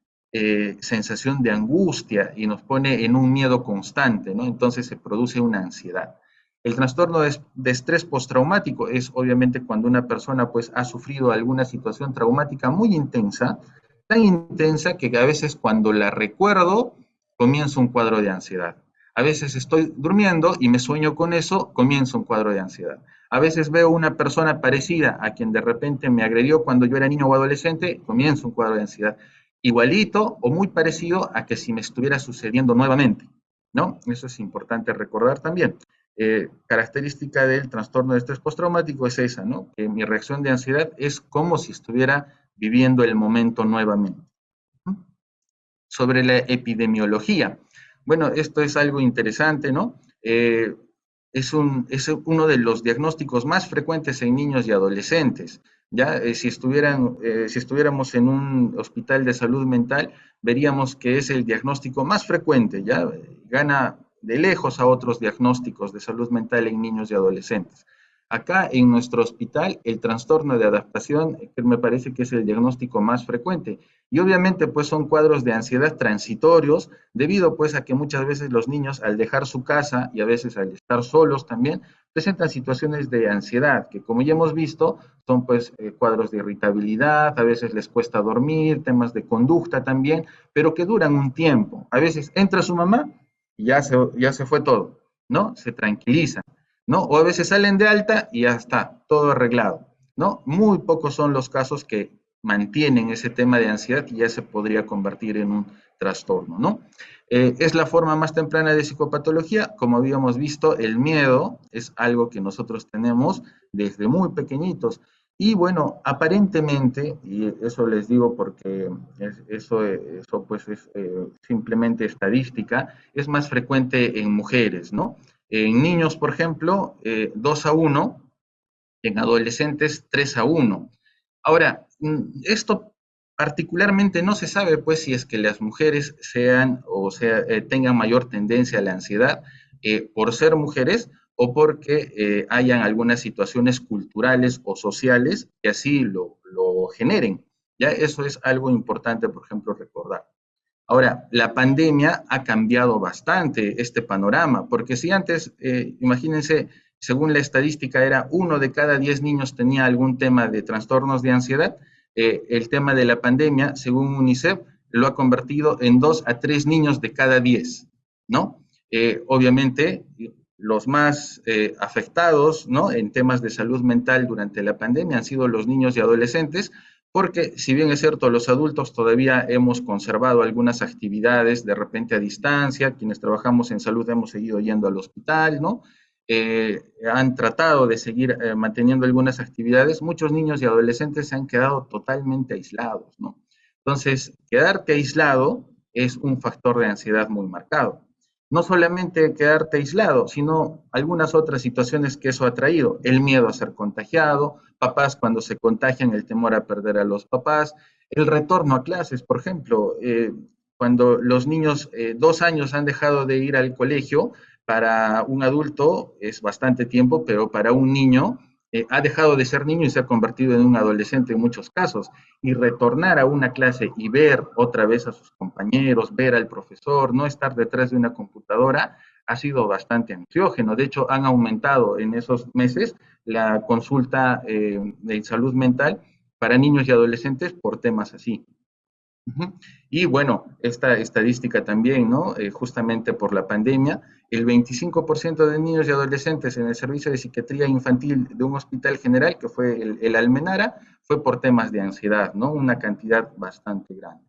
sensación de angustia y nos pone en un miedo constante, ¿no? Entonces se produce una ansiedad. El trastorno de estrés postraumático es obviamente cuando una persona pues ha sufrido alguna situación traumática muy intensa, tan intensa que a veces cuando la recuerdo comienza un cuadro de ansiedad. A veces estoy durmiendo y me sueño con eso, comienza un cuadro de ansiedad. A veces veo una persona parecida a quien de repente me agredió cuando yo era niño o adolescente, comienza un cuadro de ansiedad igualito o muy parecido a que si me estuviera sucediendo nuevamente, ¿no? Eso es importante recordar también. Característica del trastorno de estrés postraumático es esa, ¿no? Que mi reacción de ansiedad es como si estuviera viviendo el momento nuevamente. Sobre la epidemiología. Bueno, esto es algo interesante, ¿no? Es uno de los diagnósticos más frecuentes en niños y adolescentes. Ya, si estuviéramos en un hospital de salud mental, veríamos que es el diagnóstico más frecuente, ya gana de lejos a otros diagnósticos de salud mental en niños y adolescentes. Acá en nuestro hospital, el trastorno de adaptación, que me parece que es el diagnóstico más frecuente. Y obviamente, pues son cuadros de ansiedad transitorios, debido pues a que muchas veces los niños al dejar su casa y a veces al estar solos también, presentan situaciones de ansiedad, que como ya hemos visto, son pues cuadros de irritabilidad, a veces les cuesta dormir, temas de conducta también, pero que duran un tiempo. A veces entra su mamá y ya se fue todo, ¿no? Se tranquiliza, ¿no? O a veces salen de alta y ya está, todo arreglado, ¿no? Muy pocos son los casos que mantienen ese tema de ansiedad y ya se podría convertir en un trastorno, ¿no? Es la forma más temprana de psicopatología. Como habíamos visto, el miedo es algo que nosotros tenemos desde muy pequeñitos. Y bueno, aparentemente, y eso les digo porque eso pues es simplemente estadística, es más frecuente en mujeres, ¿no? En niños, por ejemplo, 2-1, en adolescentes 3-1. Ahora, esto particularmente no se sabe, pues, si es que las mujeres sean o sea, tengan mayor tendencia a la ansiedad por ser mujeres o porque hayan algunas situaciones culturales o sociales que así lo generen. ¿Ya? Eso es algo importante, por ejemplo, recordar. Ahora, la pandemia ha cambiado bastante este panorama, porque si antes, imagínense, según la estadística era 1 de cada 10 niños tenía algún tema de trastornos de ansiedad, el tema de la pandemia, según UNICEF, lo ha convertido en 2 a 3 niños de cada 10, ¿no? Obviamente, los más afectados, ¿no?, en temas de salud mental durante la pandemia han sido los niños y adolescentes, porque si bien es cierto, los adultos todavía hemos conservado algunas actividades de repente a distancia, quienes trabajamos en salud hemos seguido yendo al hospital, ¿no? Han tratado de seguir manteniendo algunas actividades, muchos niños y adolescentes se han quedado totalmente aislados, ¿no? Entonces, quedarte aislado es un factor de ansiedad muy marcado. No solamente quedarte aislado, sino algunas otras situaciones que eso ha traído. El miedo a ser contagiado, papás cuando se contagian, el temor a perder a los papás, el retorno a clases, por ejemplo, cuando los niños 2 años han dejado de ir al colegio, para un adulto es bastante tiempo, pero para un niño ha dejado de ser niño y se ha convertido en un adolescente en muchos casos. Y retornar a una clase y ver otra vez a sus compañeros, ver al profesor, no estar detrás de una computadora, ha sido bastante ansiógeno. De hecho, han aumentado en esos meses la consulta de salud mental para niños y adolescentes por temas así. Ujú. Y bueno, esta estadística también, ¿no? Justamente por la pandemia, el 25% de niños y adolescentes en el servicio de psiquiatría infantil de un hospital general, que fue el Almenara, fue por temas de ansiedad, ¿no? Una cantidad bastante grande.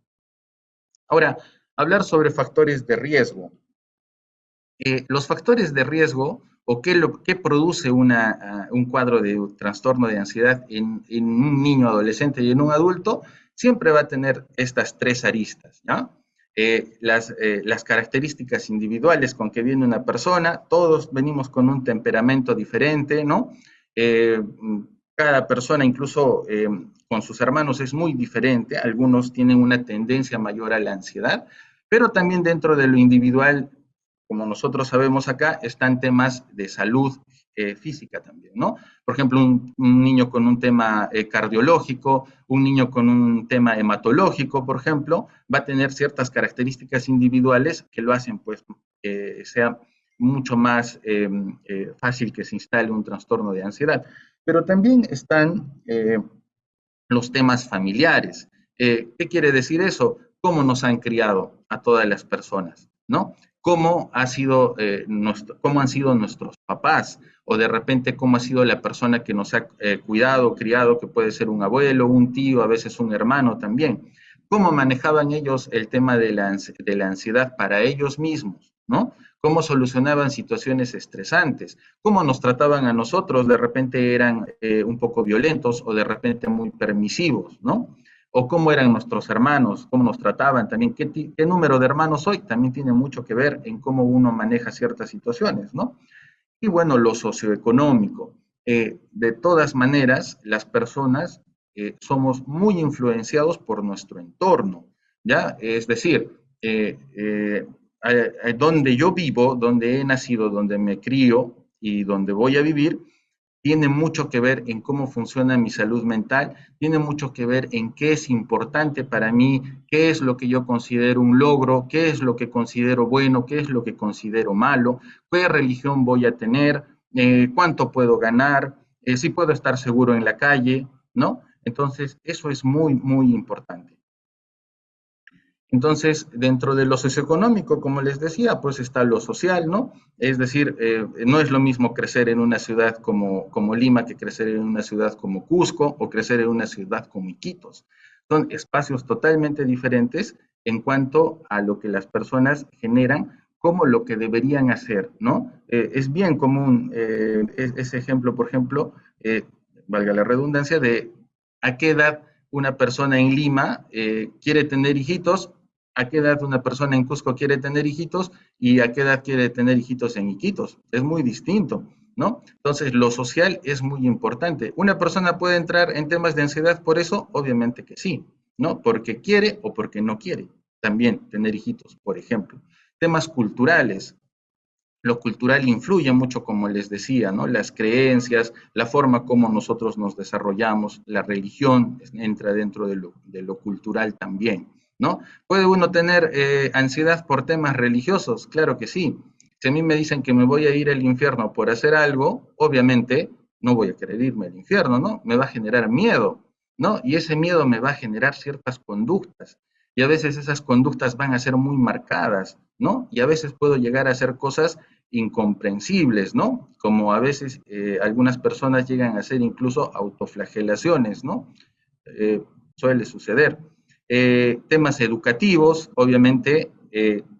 Ahora, hablar sobre factores de riesgo. Los factores de riesgo o qué produce un cuadro de trastorno de ansiedad en un niño, adolescente y en un adulto, siempre va a tener estas tres aristas, ¿ya? Las características individuales con que viene una persona, todos venimos con un temperamento diferente, ¿no? Eh, Cada persona, incluso con sus hermanos, es muy diferente, algunos tienen una tendencia mayor a la ansiedad, pero también dentro de lo individual, como nosotros sabemos acá, están temas de salud física también, ¿no? Por ejemplo, un niño con un tema cardiológico, un niño con un tema hematológico, por ejemplo, va a tener ciertas características individuales que lo hacen, pues, sea mucho más fácil que se instale un trastorno de ansiedad. Pero también están los temas familiares. ¿Qué quiere decir eso? ¿Cómo nos han criado a todas las personas? ¿No? ¿Cómo han sido nuestros papás? O de repente, ¿cómo ha sido la persona que nos ha cuidado, criado, que puede ser un abuelo, un tío, a veces un hermano también? ¿Cómo manejaban ellos el tema de la ansiedad para ellos mismos? ¿No? ¿Cómo solucionaban situaciones estresantes? ¿Cómo nos trataban a nosotros? De repente eran un poco violentos o de repente muy permisivos, ¿no? O cómo eran nuestros hermanos, cómo nos trataban también, qué número de hermanos soy, también tiene mucho que ver en cómo uno maneja ciertas situaciones, ¿no? Y bueno, lo socioeconómico. De todas maneras, las personas somos muy influenciados por nuestro entorno, ¿ya? Es decir, donde yo vivo, donde he nacido, donde me crío y donde voy a vivir, tiene mucho que ver en cómo funciona mi salud mental, tiene mucho que ver en qué es importante para mí, qué es lo que yo considero un logro, qué es lo que considero bueno, qué es lo que considero malo, qué religión voy a tener, cuánto puedo ganar, si puedo estar seguro en la calle, ¿no? Entonces, eso es muy, muy importante. Entonces, dentro de lo socioeconómico, como les decía, pues está lo social, ¿no? Es decir, no es lo mismo crecer en una ciudad como Lima que crecer en una ciudad como Cusco o crecer en una ciudad como Iquitos. Son espacios totalmente diferentes en cuanto a lo que las personas generan como lo que deberían hacer, ¿no? Es bien común ese ejemplo, por ejemplo, valga la redundancia, de a qué edad una persona en Lima quiere tener hijitos, a qué edad una persona en Cusco quiere tener hijitos y a qué edad quiere tener hijitos en Iquitos. Es muy distinto, ¿no? Entonces, lo social es muy importante. ¿Una persona puede entrar en temas de ansiedad por eso? Obviamente que sí, ¿no? Porque quiere o porque no quiere también tener hijitos, por ejemplo. Temas culturales. lo cultural influye mucho, como les decía, ¿no? Las creencias, la forma como nosotros nos desarrollamos, la religión entra dentro de lo cultural también, ¿no? ¿Puede uno tener ansiedad por temas religiosos? Claro que sí. Si a mí me dicen que me voy a ir al infierno por hacer algo, obviamente no voy a querer irme al infierno, ¿no? Me va a generar miedo, ¿no? Y ese miedo me va a generar ciertas conductas. Y a veces esas conductas van a ser muy marcadas, ¿no? Y a veces puedo llegar a hacer cosas incomprensibles, ¿no? Como a veces algunas personas llegan a hacer incluso autoflagelaciones, ¿no? Eh, Suele suceder. Temas educativos, obviamente,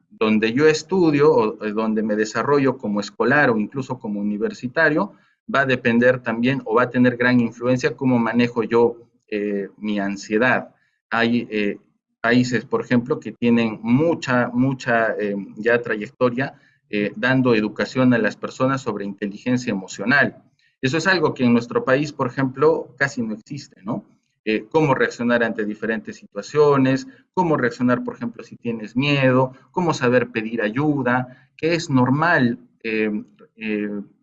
donde yo estudio o donde me desarrollo como escolar o incluso como universitario, va a depender también o va a tener gran influencia cómo manejo yo mi ansiedad. Hay países, por ejemplo, que tienen mucha ya trayectoria dando educación a las personas sobre inteligencia emocional. Eso es algo que en nuestro país, por ejemplo, casi no existe, ¿no? Cómo reaccionar ante diferentes situaciones, cómo reaccionar, por ejemplo, si tienes miedo, cómo saber pedir ayuda, que es normal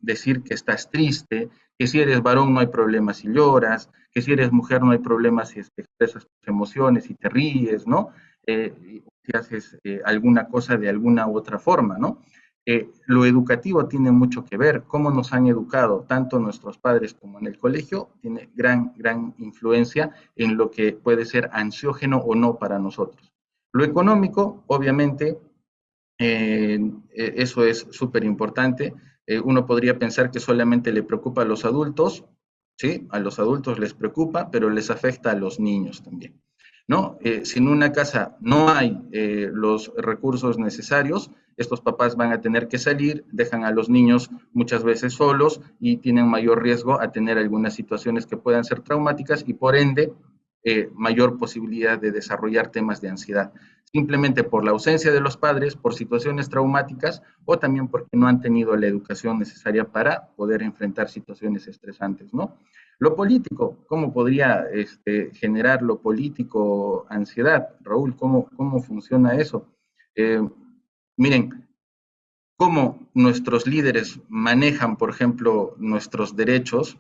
decir que estás triste, que si eres varón no hay problema si lloras, que si eres mujer no hay problema si expresas tus emociones y te ríes, ¿no? Si haces alguna cosa de alguna u otra forma, ¿no? Lo educativo tiene mucho que ver, cómo nos han educado tanto nuestros padres como en el colegio, tiene gran influencia en lo que puede ser ansiógeno o no para nosotros. Lo económico, obviamente, eso es súper importante. Uno podría pensar que solamente le preocupa a los adultos, ¿sí? A los adultos les preocupa, pero les afecta a los niños también, ¿no? Si en una casa no hay los recursos necesarios, estos papás van a tener que salir, dejan a los niños muchas veces solos y tienen mayor riesgo a tener algunas situaciones que puedan ser traumáticas y por ende mayor posibilidad de desarrollar temas de ansiedad, simplemente por la ausencia de los padres, por situaciones traumáticas o también porque no han tenido la educación necesaria para poder enfrentar situaciones estresantes, ¿no? Lo político, ¿cómo podría generar lo político ansiedad? Raúl, ¿cómo funciona eso? Eh, Miren, cómo nuestros líderes manejan, por ejemplo, nuestros derechos,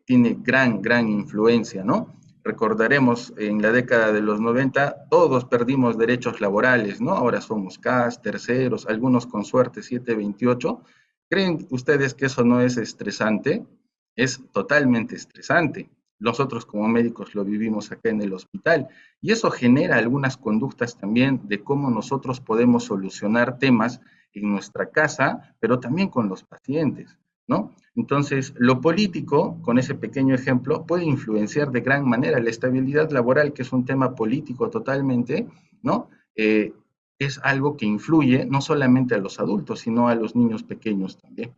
tiene gran influencia, ¿no? Recordaremos en la década de los 90, todos perdimos derechos laborales, ¿no? Ahora somos CAS, terceros, algunos con suerte 728. ¿Creen ustedes que eso no es estresante? Es totalmente estresante. Nosotros como médicos lo vivimos acá en el hospital y eso genera algunas conductas también de cómo nosotros podemos solucionar temas en nuestra casa, pero también con los pacientes, ¿no? Entonces, lo político, con ese pequeño ejemplo, puede influenciar de gran manera la estabilidad laboral, que es un tema político totalmente, ¿no? Es algo que influye no solamente a los adultos, sino a los niños pequeños también.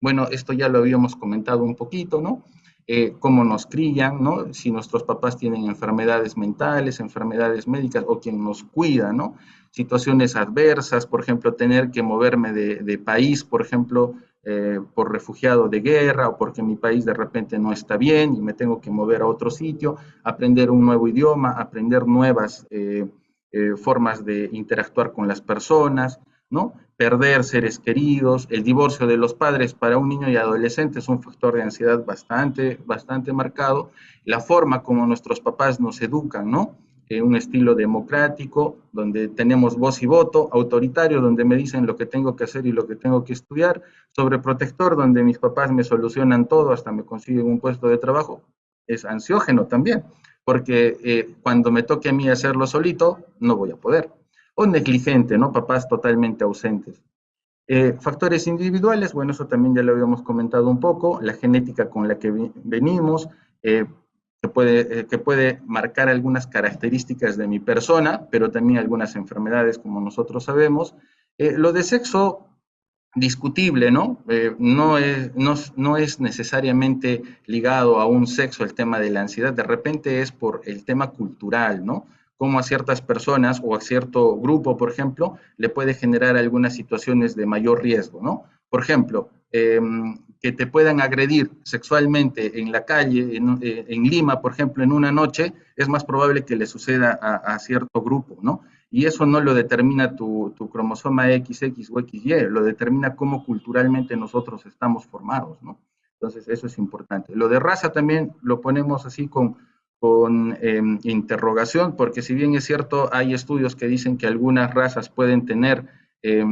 Bueno, esto ya lo habíamos comentado un poquito, ¿no? Cómo nos crían, ¿no? Si nuestros papás tienen enfermedades mentales, enfermedades médicas o quien nos cuida, ¿no? Situaciones adversas, por ejemplo, tener que moverme de país, por ejemplo, por refugiado de guerra o porque mi país de repente no está bien y me tengo que mover a otro sitio, aprender un nuevo idioma, aprender nuevas formas de interactuar con las personas, ¿no? Perder seres queridos, el divorcio de los padres para un niño y adolescente es un factor de ansiedad bastante marcado, la forma como nuestros papás nos educan, ¿no? Un estilo democrático, donde tenemos voz y voto, autoritario, donde me dicen lo que tengo que hacer y lo que tengo que estudiar, sobreprotector, donde mis papás me solucionan todo, hasta me consiguen un puesto de trabajo, es ansiógeno también, porque cuando me toque a mí hacerlo solito, no voy a poder o negligente, ¿no? Papás totalmente ausentes. Factores individuales, bueno, eso también ya lo habíamos comentado un poco, la genética con la que venimos, que puede marcar algunas características de mi persona, pero también algunas enfermedades, como nosotros sabemos. Lo de sexo, discutible, ¿no? No es necesariamente ligado a un sexo el tema de la ansiedad, de repente es por el tema cultural, ¿no? Como a ciertas personas o a cierto grupo, por ejemplo, le puede generar algunas situaciones de mayor riesgo, ¿no? Por ejemplo, que te puedan agredir sexualmente en la calle, en Lima, por ejemplo, en una noche, es más probable que le suceda a cierto grupo, ¿no? Y eso no lo determina tu cromosoma XX o XY, lo determina cómo culturalmente nosotros estamos formados, ¿no? Entonces, eso es importante. Lo de raza también lo ponemos así con interrogación, porque si bien es cierto, hay estudios que dicen que algunas razas pueden tener eh,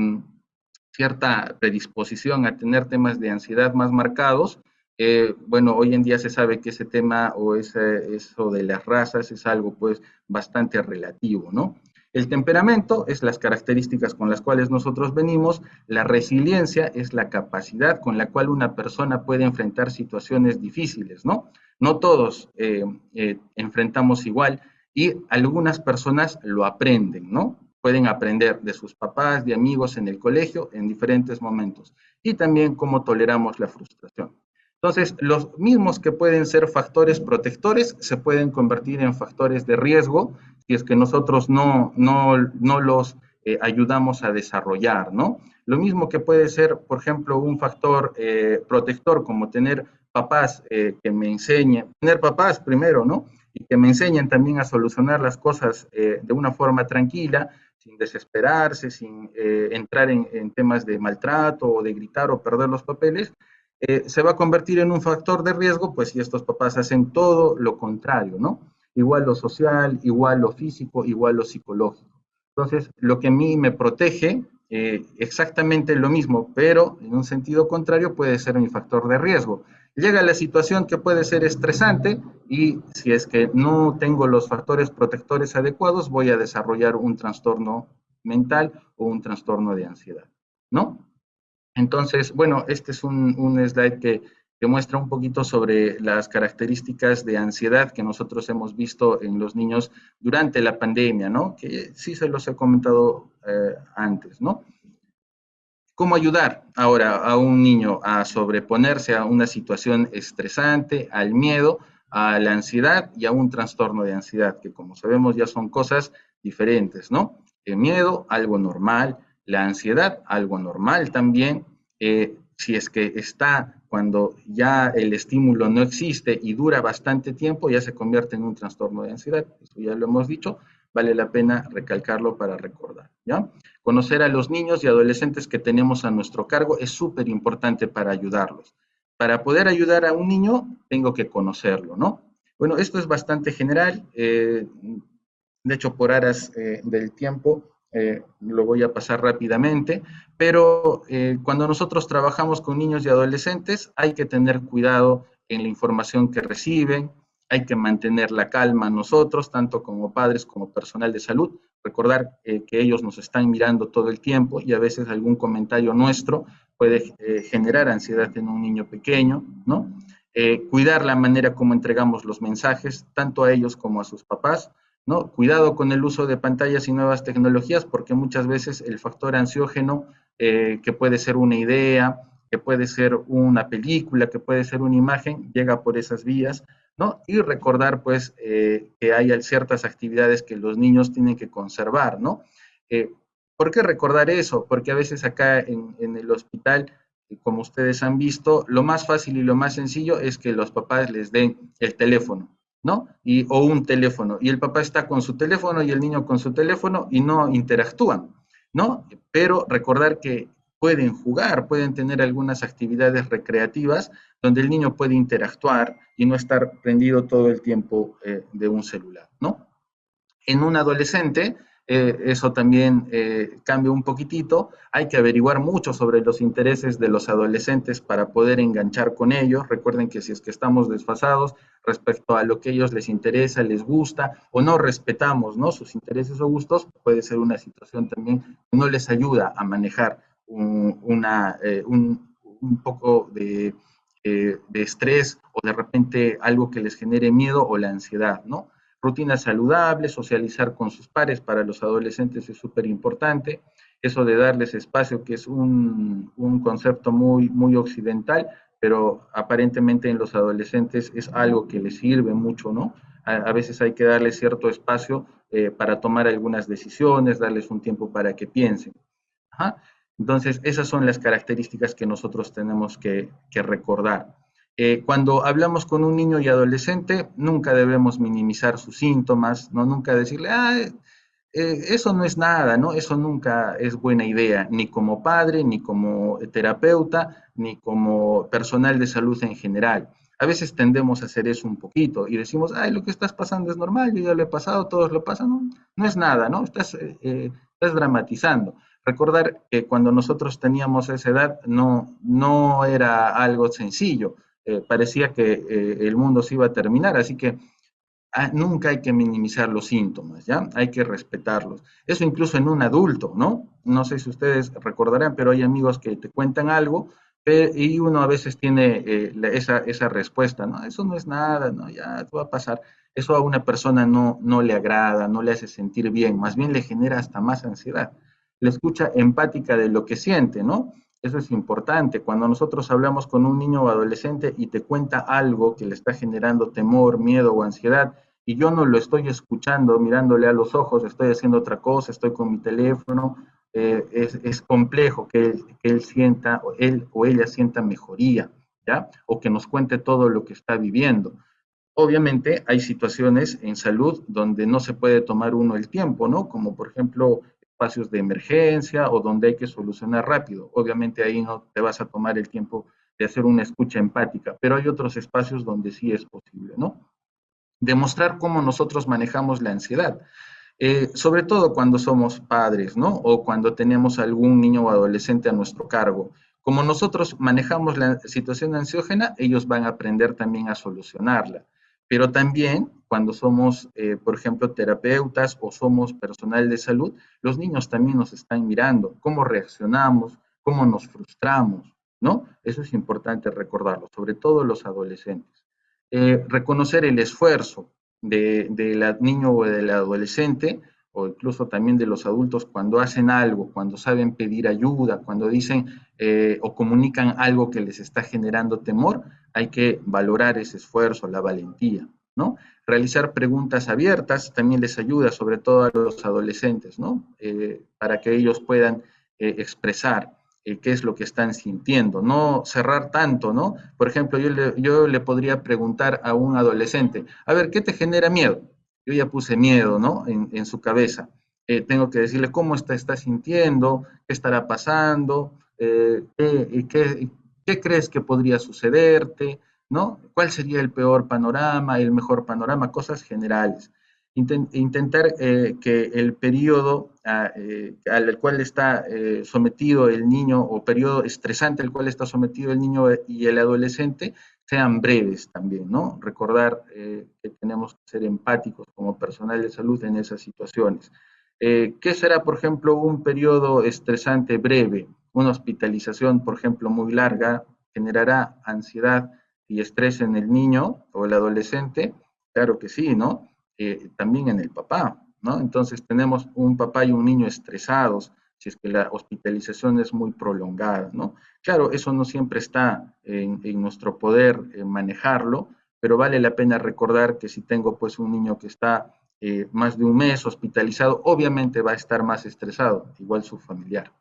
cierta predisposición a tener temas de ansiedad más marcados. Bueno, hoy en día se sabe que ese tema o eso de las razas es algo pues bastante relativo, ¿no? El temperamento es las características con las cuales nosotros venimos, la resiliencia es la capacidad con la cual una persona puede enfrentar situaciones difíciles, ¿no? No todos enfrentamos igual y algunas personas lo aprenden, ¿no? Pueden aprender de sus papás, de amigos en el colegio, en diferentes momentos. Y también cómo toleramos la frustración. Entonces, los mismos que pueden ser factores protectores se pueden convertir en factores de riesgo si es que nosotros no los ayudamos a desarrollar, ¿no? Lo mismo que puede ser, por ejemplo, un factor protector como tener papás que me enseñen, tener papás primero, ¿no? Y que me enseñen también a solucionar las cosas de una forma tranquila, sin desesperarse, sin entrar en temas de maltrato o de gritar o perder los papeles, se va a convertir en un factor de riesgo, pues si estos papás hacen todo lo contrario, ¿no? Igual lo social, igual lo físico, igual lo psicológico. Entonces, lo que a mí me protege, exactamente lo mismo, pero en un sentido contrario puede ser mi factor de riesgo. Llega la situación que puede ser estresante y si es que no tengo los factores protectores adecuados, voy a desarrollar un trastorno mental o un trastorno de ansiedad, ¿no? Entonces, bueno, este es un slide que muestra un poquito sobre las características de ansiedad que nosotros hemos visto en los niños durante la pandemia, ¿no? Que sí se los he comentado antes, ¿no? ¿Cómo ayudar ahora a un niño a sobreponerse a una situación estresante, al miedo, a la ansiedad y a un trastorno de ansiedad, que como sabemos ya son cosas diferentes, ¿no? El miedo, algo normal, la ansiedad, algo normal también. Si es que está cuando ya el estímulo no existe y dura bastante tiempo, ya se convierte en un trastorno de ansiedad. Eso ya lo hemos dicho, vale la pena recalcarlo para recordar, ¿ya? Conocer a los niños y adolescentes que tenemos a nuestro cargo es súper importante para ayudarlos. Para poder ayudar a un niño, tengo que conocerlo, ¿no? Bueno, esto es bastante general. De hecho, por aras del tiempo, lo voy a pasar rápidamente, pero cuando nosotros trabajamos con niños y adolescentes, hay que tener cuidado en la información que reciben, hay que mantener la calma nosotros, tanto como padres como personal de salud, recordar que ellos nos están mirando todo el tiempo y a veces algún comentario nuestro puede generar ansiedad en un niño pequeño, ¿no? Cuidar la manera como entregamos los mensajes, tanto a ellos como a sus papás, ¿no? Cuidado con el uso de pantallas y nuevas tecnologías, porque muchas veces el factor ansiógeno, que puede ser una idea, que puede ser una película, que puede ser una imagen, llega por esas vías, ¿no? Y recordar, pues, que hay ciertas actividades que los niños tienen que conservar, ¿no? ¿Por qué recordar eso? Porque a veces acá en el hospital, como ustedes han visto, lo más fácil y lo más sencillo es que los papás les den el teléfono, ¿no? O un teléfono, y el papá está con su teléfono y el niño con su teléfono y no interactúan, ¿no? Pero recordar que pueden jugar, pueden tener algunas actividades recreativas donde el niño puede interactuar y no estar prendido todo el tiempo de un celular, ¿no? En un adolescente, eso también cambia un poquitito, hay que averiguar mucho sobre los intereses de los adolescentes para poder enganchar con ellos. Recuerden que si es que estamos desfasados respecto a lo que a ellos les interesa, les gusta o no respetamos, ¿no? Sus intereses o gustos, puede ser una situación también que no les ayuda a manejar un poco de estrés o de repente algo que les genere miedo o la ansiedad, ¿no? Rutinas saludables, socializar con sus pares para los adolescentes es súper importante. Eso de darles espacio, que es un concepto muy occidental, pero aparentemente en los adolescentes es algo que les sirve mucho, ¿no? A veces hay que darles cierto espacio para tomar algunas decisiones, darles un tiempo para que piensen. Ajá. Entonces, esas son las características que nosotros tenemos que recordar. Cuando hablamos con un niño y adolescente, nunca debemos minimizar sus síntomas, ¿no? Nunca decirle, eso no es nada, ¿no? Eso nunca es buena idea, ni como padre, ni como terapeuta, ni como personal de salud en general. A veces tendemos a hacer eso un poquito y decimos, ay, lo que estás pasando es normal, yo ya lo he pasado, todos lo pasan. No, no es nada, ¿no? Estás dramatizando. Recordar que cuando nosotros teníamos esa edad no era algo sencillo. Parecía que el mundo se iba a terminar, así que nunca hay que minimizar los síntomas, ¿ya? Hay que respetarlos. Eso incluso en un adulto, ¿no? No sé si ustedes recordarán, pero hay amigos que te cuentan algo y uno a veces tiene esa respuesta, ¿no? Eso no es nada, ¿no? Ya va a pasar. Eso a una persona no le agrada, no le hace sentir bien, más bien le genera hasta más ansiedad. La escucha empática de lo que siente, ¿no? Eso es importante. Cuando nosotros hablamos con un niño o adolescente y te cuenta algo que le está generando temor, miedo o ansiedad, y yo no lo estoy escuchando, mirándole a los ojos, estoy haciendo otra cosa, estoy con mi teléfono, es complejo que él sienta, o él o ella sienta mejoría, ¿ya? O que nos cuente todo lo que está viviendo. Obviamente hay situaciones en salud donde no se puede tomar uno el tiempo, ¿no? Como por ejemplo espacios de emergencia o donde hay que solucionar rápido. Obviamente ahí no te vas a tomar el tiempo de hacer una escucha empática, pero hay otros espacios donde sí es posible, ¿no? Demostrar cómo nosotros manejamos la ansiedad, sobre todo cuando somos padres, ¿no? O cuando tenemos algún niño o adolescente a nuestro cargo. Como nosotros manejamos la situación ansiógena, ellos van a aprender también a solucionarla. Pero también cuando somos, por ejemplo, terapeutas o somos personal de salud, los niños también nos están mirando, cómo reaccionamos, cómo nos frustramos, ¿no? Eso es importante recordarlo, sobre todo los adolescentes. Reconocer el esfuerzo del niño o del adolescente, o incluso también de los adultos, cuando hacen algo, cuando saben pedir ayuda, cuando dicen o comunican algo que les está generando temor, hay que valorar ese esfuerzo, la valentía, ¿no? Realizar preguntas abiertas también les ayuda, sobre todo a los adolescentes, ¿no? Para que ellos puedan expresar qué es lo que están sintiendo, no cerrar tanto, ¿no? Por ejemplo, yo le podría preguntar a un adolescente, a ver, ¿qué te genera miedo? Yo ya puse miedo, ¿no? En su cabeza. Tengo que decirle cómo está sintiendo, qué estará pasando, qué crees que podría sucederte, ¿no? ¿Cuál sería el peor panorama, el mejor panorama? Cosas generales. Intentar que el periodo al cual está sometido el niño o periodo estresante al cual está sometido el niño y el adolescente sean breves también, ¿no? Recordar que tenemos que ser empáticos como personal de salud en esas situaciones. ¿Qué será, por ejemplo, un periodo estresante breve? Una hospitalización, por ejemplo, muy larga, generará ansiedad y estrés en el niño o el adolescente. Claro que sí, ¿no? También en el papá, ¿no? Entonces tenemos un papá y un niño estresados, si es que la hospitalización es muy prolongada, ¿no? Claro, eso no siempre está en nuestro poder manejarlo, pero vale la pena recordar que si tengo pues un niño que está más de un mes hospitalizado, obviamente va a estar más estresado, igual su familiar.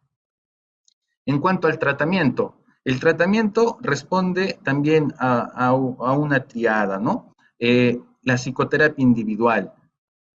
En cuanto al tratamiento, el tratamiento responde también a una triada, ¿no? La psicoterapia individual.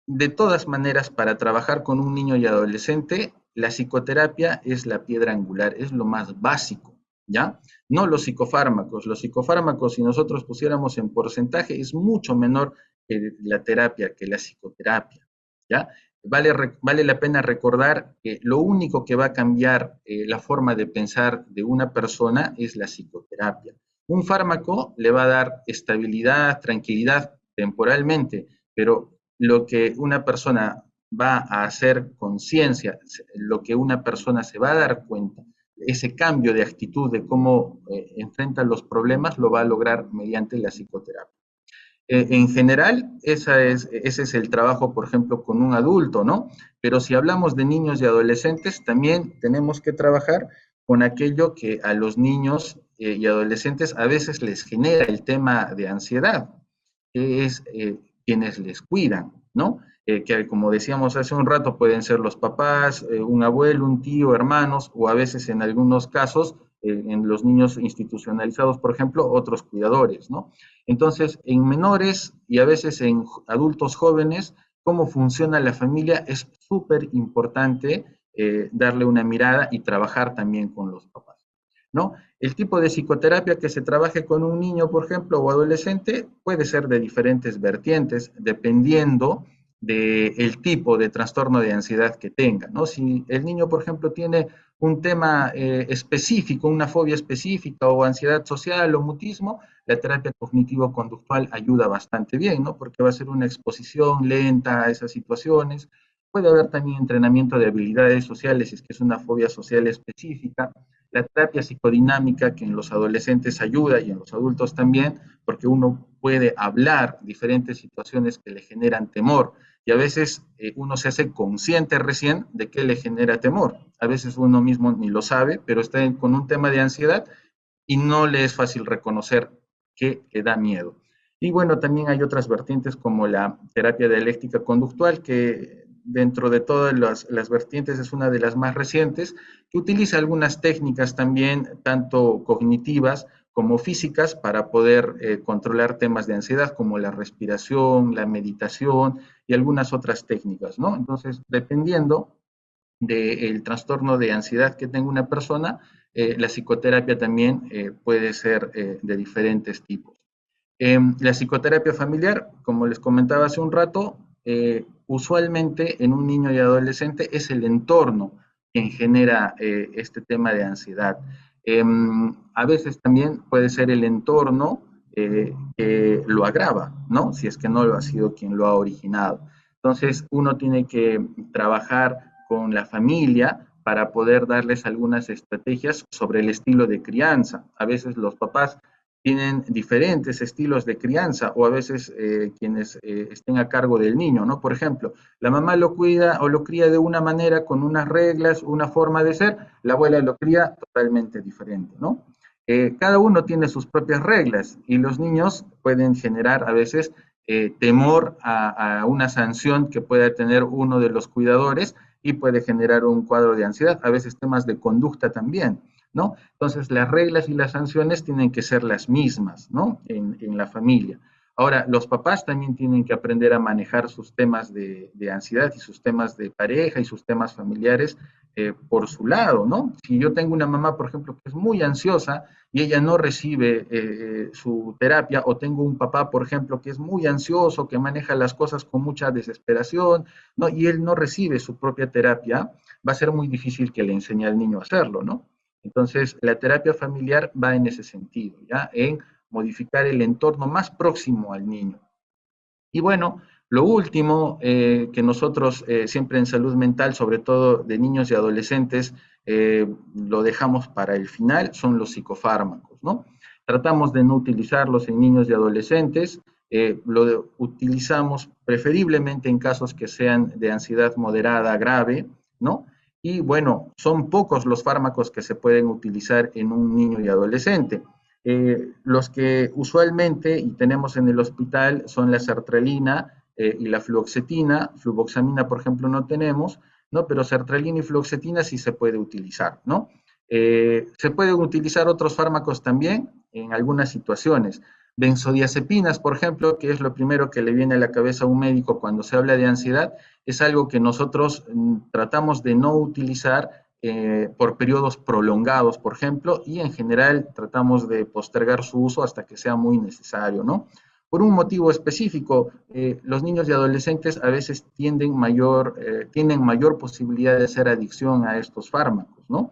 De todas maneras, para trabajar con un niño y adolescente, la psicoterapia es la piedra angular, es lo más básico, ¿ya? No los psicofármacos. Los psicofármacos, si nosotros pusiéramos en porcentaje, es mucho menor que la terapia, que la psicoterapia, ¿ya? Vale la pena recordar que lo único que va a cambiar la forma de pensar de una persona es la psicoterapia. Un fármaco le va a dar estabilidad, tranquilidad temporalmente, pero lo que una persona va a hacer conciencia, lo que una persona se va a dar cuenta, ese cambio de actitud de cómo enfrenta los problemas, lo va a lograr mediante la psicoterapia. En general, ese es el trabajo, por ejemplo, con un adulto, ¿no? Pero si hablamos de niños y adolescentes, también tenemos que trabajar con aquello que a los niños y adolescentes a veces les genera el tema de ansiedad, que es quienes les cuidan, ¿no? Que como decíamos hace un rato, pueden ser los papás, un abuelo, un tío, hermanos, o a veces en algunos casos, en los niños institucionalizados, por ejemplo, otros cuidadores, ¿no? Entonces, en menores y a veces en adultos jóvenes, cómo funciona la familia, es súper importante darle una mirada y trabajar también con los papás, ¿no? El tipo de psicoterapia que se trabaje con un niño, por ejemplo, o adolescente, puede ser de diferentes vertientes, dependiendo del tipo de trastorno de ansiedad que tenga, ¿no? Si el niño, por ejemplo, tiene un tema específico, una fobia específica o ansiedad social o mutismo, la terapia cognitivo-conductual ayuda bastante bien, ¿no? Porque va a ser una exposición lenta a esas situaciones. Puede haber también entrenamiento de habilidades sociales, si es que es una fobia social específica. La terapia psicodinámica, que en los adolescentes ayuda y en los adultos también, porque uno puede hablar diferentes situaciones que le generan temor y a veces uno se hace consciente recién de que le genera temor. A veces uno mismo ni lo sabe, pero está con un tema de ansiedad y no le es fácil reconocer que le da miedo. Y bueno, también hay otras vertientes como la terapia dialéctica conductual, que dentro de todas las vertientes es una de las más recientes, que utiliza algunas técnicas también, tanto cognitivas como físicas, para poder controlar temas de ansiedad, como la respiración, la meditación y algunas otras técnicas, ¿no? Entonces, dependiendo del trastorno de ansiedad que tenga una persona, la psicoterapia también puede ser de diferentes tipos. La psicoterapia familiar, como les comentaba hace un rato, usualmente en un niño y adolescente es el entorno quien genera este tema de ansiedad. A veces también puede ser el entorno que lo agrava, ¿no? Si es que no lo ha sido quien lo ha originado. Entonces, uno tiene que trabajar con la familia para poder darles algunas estrategias sobre el estilo de crianza. A veces los papás tienen diferentes estilos de crianza o a veces quienes estén a cargo del niño, ¿no? Por ejemplo, la mamá lo cuida o lo cría de una manera con unas reglas, una forma de ser, la abuela lo cría totalmente diferente, ¿no? Cada uno tiene sus propias reglas y los niños pueden generar a veces temor a una sanción que pueda tener uno de los cuidadores y puede generar un cuadro de ansiedad, a veces temas de conducta también, ¿no? Entonces, las reglas y las sanciones tienen que ser las mismas, ¿no? En la familia. Ahora, los papás también tienen que aprender a manejar sus temas de ansiedad y sus temas de pareja y sus temas familiares por su lado, ¿no? Si yo tengo una mamá, por ejemplo, que es muy ansiosa y ella no recibe su terapia, o tengo un papá, por ejemplo, que es muy ansioso, que maneja las cosas con mucha desesperación, ¿no? Y él no recibe su propia terapia, va a ser muy difícil que le enseñe al niño a hacerlo, ¿no? Entonces, la terapia familiar va en ese sentido, ¿ya? En modificar el entorno más próximo al niño. Y bueno, lo último que nosotros siempre en salud mental, sobre todo de niños y adolescentes, lo dejamos para el final, son los psicofármacos, ¿no? Tratamos de no utilizarlos en niños y adolescentes, lo utilizamos preferiblemente en casos que sean de ansiedad moderada grave, ¿no? Y bueno, son pocos los fármacos que se pueden utilizar en un niño y adolescente. Los que usualmente y tenemos en el hospital son la sertralina y la fluoxetina. Fluvoxamina, por ejemplo, no tenemos, ¿no? Pero sertralina y fluoxetina sí se puede utilizar, ¿no? Se pueden utilizar otros fármacos también en algunas situaciones. Benzodiazepinas, por ejemplo, que es lo primero que le viene a la cabeza a un médico cuando se habla de ansiedad, es algo que nosotros tratamos de no utilizar por periodos prolongados, por ejemplo, y en general tratamos de postergar su uso hasta que sea muy necesario, ¿no? Por un motivo específico, los niños y adolescentes a veces tienen mayor posibilidad de hacer adicción a estos fármacos, ¿no?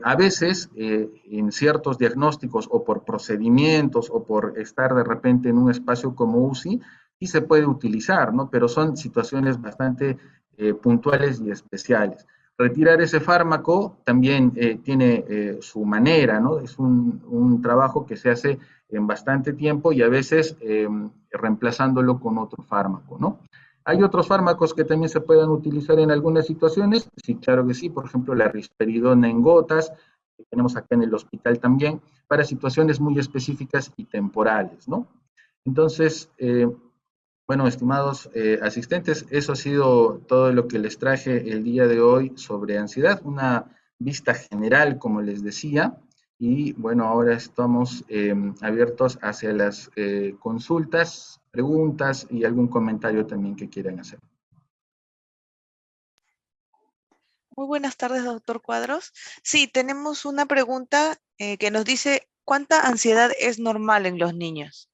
A veces, en ciertos diagnósticos o por procedimientos o por estar de repente en un espacio como UCI, sí se puede utilizar, ¿no? Pero son situaciones bastante puntuales y especiales. Retirar ese fármaco también tiene su manera, ¿no? Es un trabajo que se hace en bastante tiempo y a veces reemplazándolo con otro fármaco, ¿no? ¿Hay otros fármacos que también se puedan utilizar en algunas situaciones? Sí, claro que sí. Por ejemplo, la risperidona en gotas, que tenemos acá en el hospital también, para situaciones muy específicas y temporales, ¿no? Entonces, bueno, estimados asistentes, eso ha sido todo lo que les traje el día de hoy sobre ansiedad, una vista general, como les decía, y bueno, ahora estamos abiertos hacia las consultas preguntas y algún comentario también que quieran hacer. Muy buenas tardes, doctor Cuadros. Sí, tenemos una pregunta que nos dice, ¿cuánta ansiedad es normal en los niños?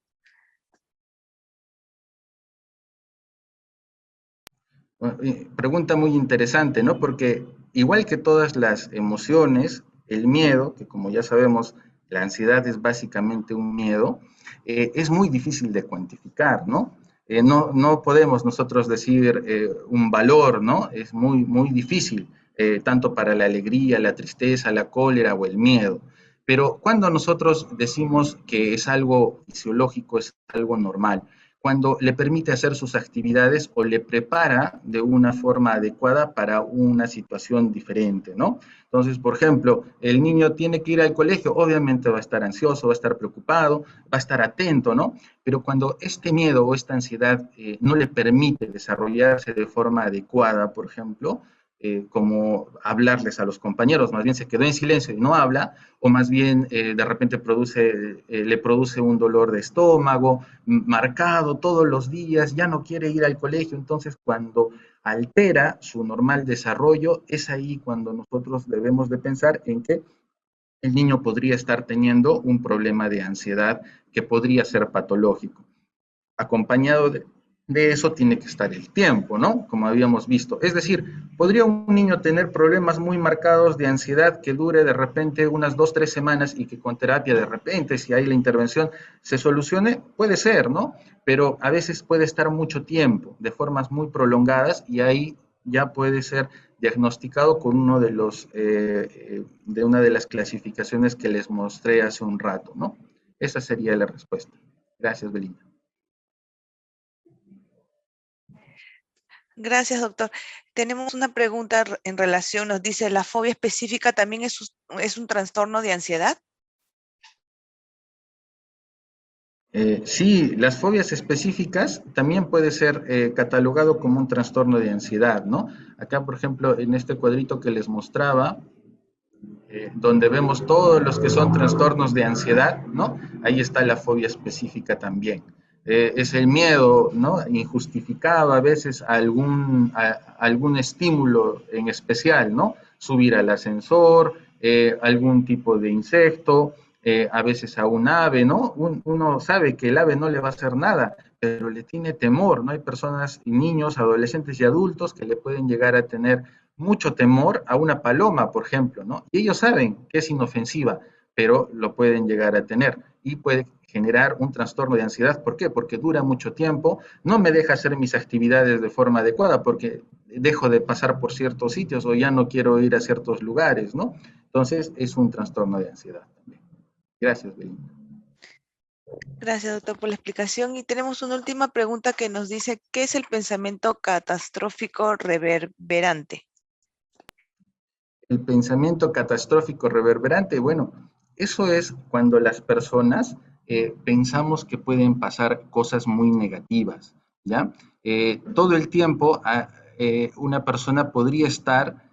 Pregunta muy interesante, ¿no? Porque igual que todas las emociones, el miedo, que como ya sabemos, la ansiedad es básicamente un miedo, es muy difícil de cuantificar, ¿no? No podemos nosotros decir un valor, ¿no? Es muy difícil, tanto para la alegría, la tristeza, la cólera o el miedo. Pero cuando nosotros decimos que es algo fisiológico, es algo normal, cuando le permite hacer sus actividades o le prepara de una forma adecuada para una situación diferente, ¿no? Entonces, por ejemplo, el niño tiene que ir al colegio, obviamente va a estar ansioso, va a estar preocupado, va a estar atento, ¿no? Pero cuando este miedo o esta ansiedad no le permite desarrollarse de forma adecuada, por ejemplo, como hablarles a los compañeros, más bien se quedó en silencio y no habla, o más bien de repente le produce un dolor de estómago marcado todos los días, ya no quiere ir al colegio, entonces cuando altera su normal desarrollo, es ahí cuando nosotros debemos de pensar en que el niño podría estar teniendo un problema de ansiedad que podría ser patológico. Acompañado de eso tiene que estar el tiempo, ¿no? Como habíamos visto. Es decir, podría un niño tener problemas muy marcados de ansiedad que dure de repente unas 2, 3 semanas y que con terapia de repente, si hay la intervención, se solucione, puede ser, ¿no? Pero a veces puede estar mucho tiempo, de formas muy prolongadas, y ahí ya puede ser diagnosticado con de una de las clasificaciones que les mostré hace un rato, ¿no? Esa sería la respuesta. Gracias, Belinda. Gracias, doctor. Tenemos una pregunta en relación, nos dice, ¿la fobia específica también es un trastorno de ansiedad? Sí, las fobias específicas también puede ser catalogado como un trastorno de ansiedad, ¿no? Acá, por ejemplo, en este cuadrito que les mostraba, donde vemos todos los que son trastornos de ansiedad, ¿no? Ahí está la fobia específica también. Es el miedo, ¿no? Injustificado a veces algún estímulo en especial, ¿no? Subir al ascensor, algún tipo de insecto, a veces a un ave, ¿no? Uno sabe que el ave no le va a hacer nada, pero le tiene temor, ¿no? Hay personas, niños, adolescentes y adultos que le pueden llegar a tener mucho temor a una paloma, por ejemplo, ¿no? Y ellos saben que es inofensiva, pero lo pueden llegar a tener y puede generar un trastorno de ansiedad. ¿Por qué? Porque dura mucho tiempo, no me deja hacer mis actividades de forma adecuada porque dejo de pasar por ciertos sitios o ya no quiero ir a ciertos lugares, ¿no? Entonces es un trastorno de ansiedad también. Gracias, Belinda. Gracias, doctor, por la explicación. Y tenemos una última pregunta que nos dice, ¿qué es el pensamiento catastrófico reverberante? El pensamiento catastrófico reverberante, bueno, eso es cuando las personas pensamos que pueden pasar cosas muy negativas, ¿ya? Todo el tiempo una persona podría estar,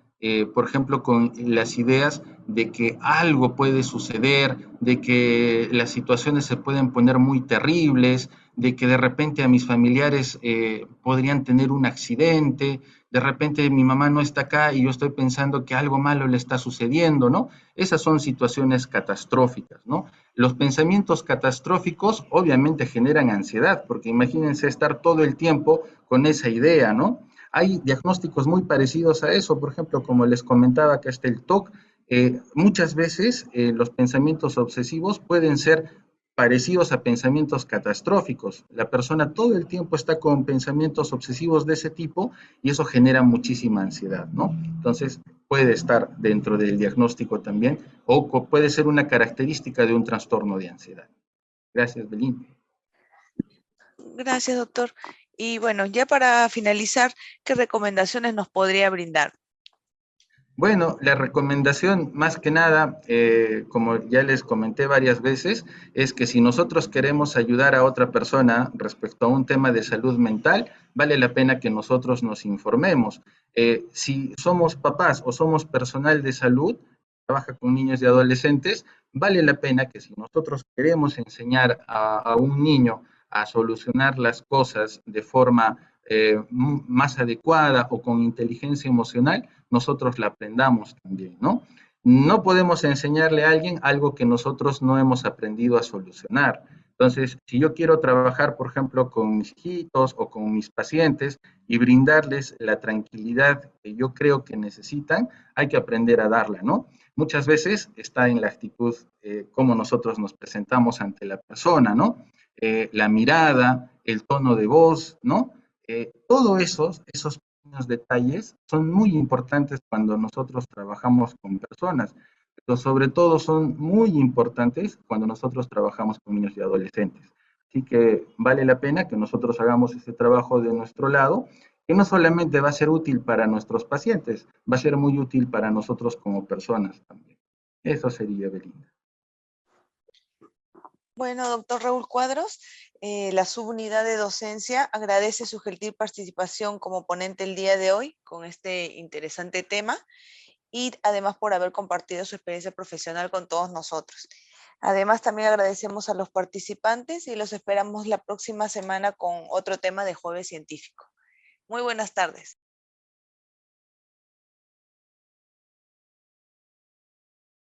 por ejemplo, con las ideas de que algo puede suceder, de que las situaciones se pueden poner muy terribles, de que de repente a mis familiares podrían tener un accidente, de repente mi mamá no está acá y yo estoy pensando que algo malo le está sucediendo, ¿no? Esas son situaciones catastróficas, ¿no? Los pensamientos catastróficos obviamente generan ansiedad, porque imagínense estar todo el tiempo con esa idea, ¿no? Hay diagnósticos muy parecidos a eso, por ejemplo, como les comentaba que está el TOC, muchas veces los pensamientos obsesivos pueden ser parecidos a pensamientos catastróficos. La persona todo el tiempo está con pensamientos obsesivos de ese tipo y eso genera muchísima ansiedad, ¿no? Entonces, puede estar dentro del diagnóstico también o puede ser una característica de un trastorno de ansiedad. Gracias, Belín. Gracias, doctor. Y bueno, ya para finalizar, ¿qué recomendaciones nos podría brindar? Bueno, la recomendación más que nada, como ya les comenté varias veces, es que si nosotros queremos ayudar a otra persona respecto a un tema de salud mental, vale la pena que nosotros nos informemos. Si somos papás o somos personal de salud, trabaja con niños y adolescentes, vale la pena que si nosotros queremos enseñar a un niño a solucionar las cosas de forma más adecuada o con inteligencia emocional, nosotros la aprendamos también, ¿no? No podemos enseñarle a alguien algo que nosotros no hemos aprendido a solucionar. Entonces, si yo quiero trabajar, por ejemplo, con mis hijitos o con mis pacientes y brindarles la tranquilidad que yo creo que necesitan, hay que aprender a darla, ¿no? Muchas veces está en la actitud, cómo nosotros nos presentamos ante la persona, ¿no? La mirada, el tono de voz, ¿no? Todos esos pequeños detalles son muy importantes cuando nosotros trabajamos con personas, pero sobre todo son muy importantes cuando nosotros trabajamos con niños y adolescentes. Así que vale la pena que nosotros hagamos ese trabajo de nuestro lado, que no solamente va a ser útil para nuestros pacientes, va a ser muy útil para nosotros como personas también. Eso sería, Belinda. Bueno, doctor Raúl Cuadros, la subunidad de docencia agradece su gentil participación como ponente el día de hoy con este interesante tema y además por haber compartido su experiencia profesional con todos nosotros. Además, también agradecemos a los participantes y los esperamos la próxima semana con otro tema de Jueves Científico. Muy buenas tardes.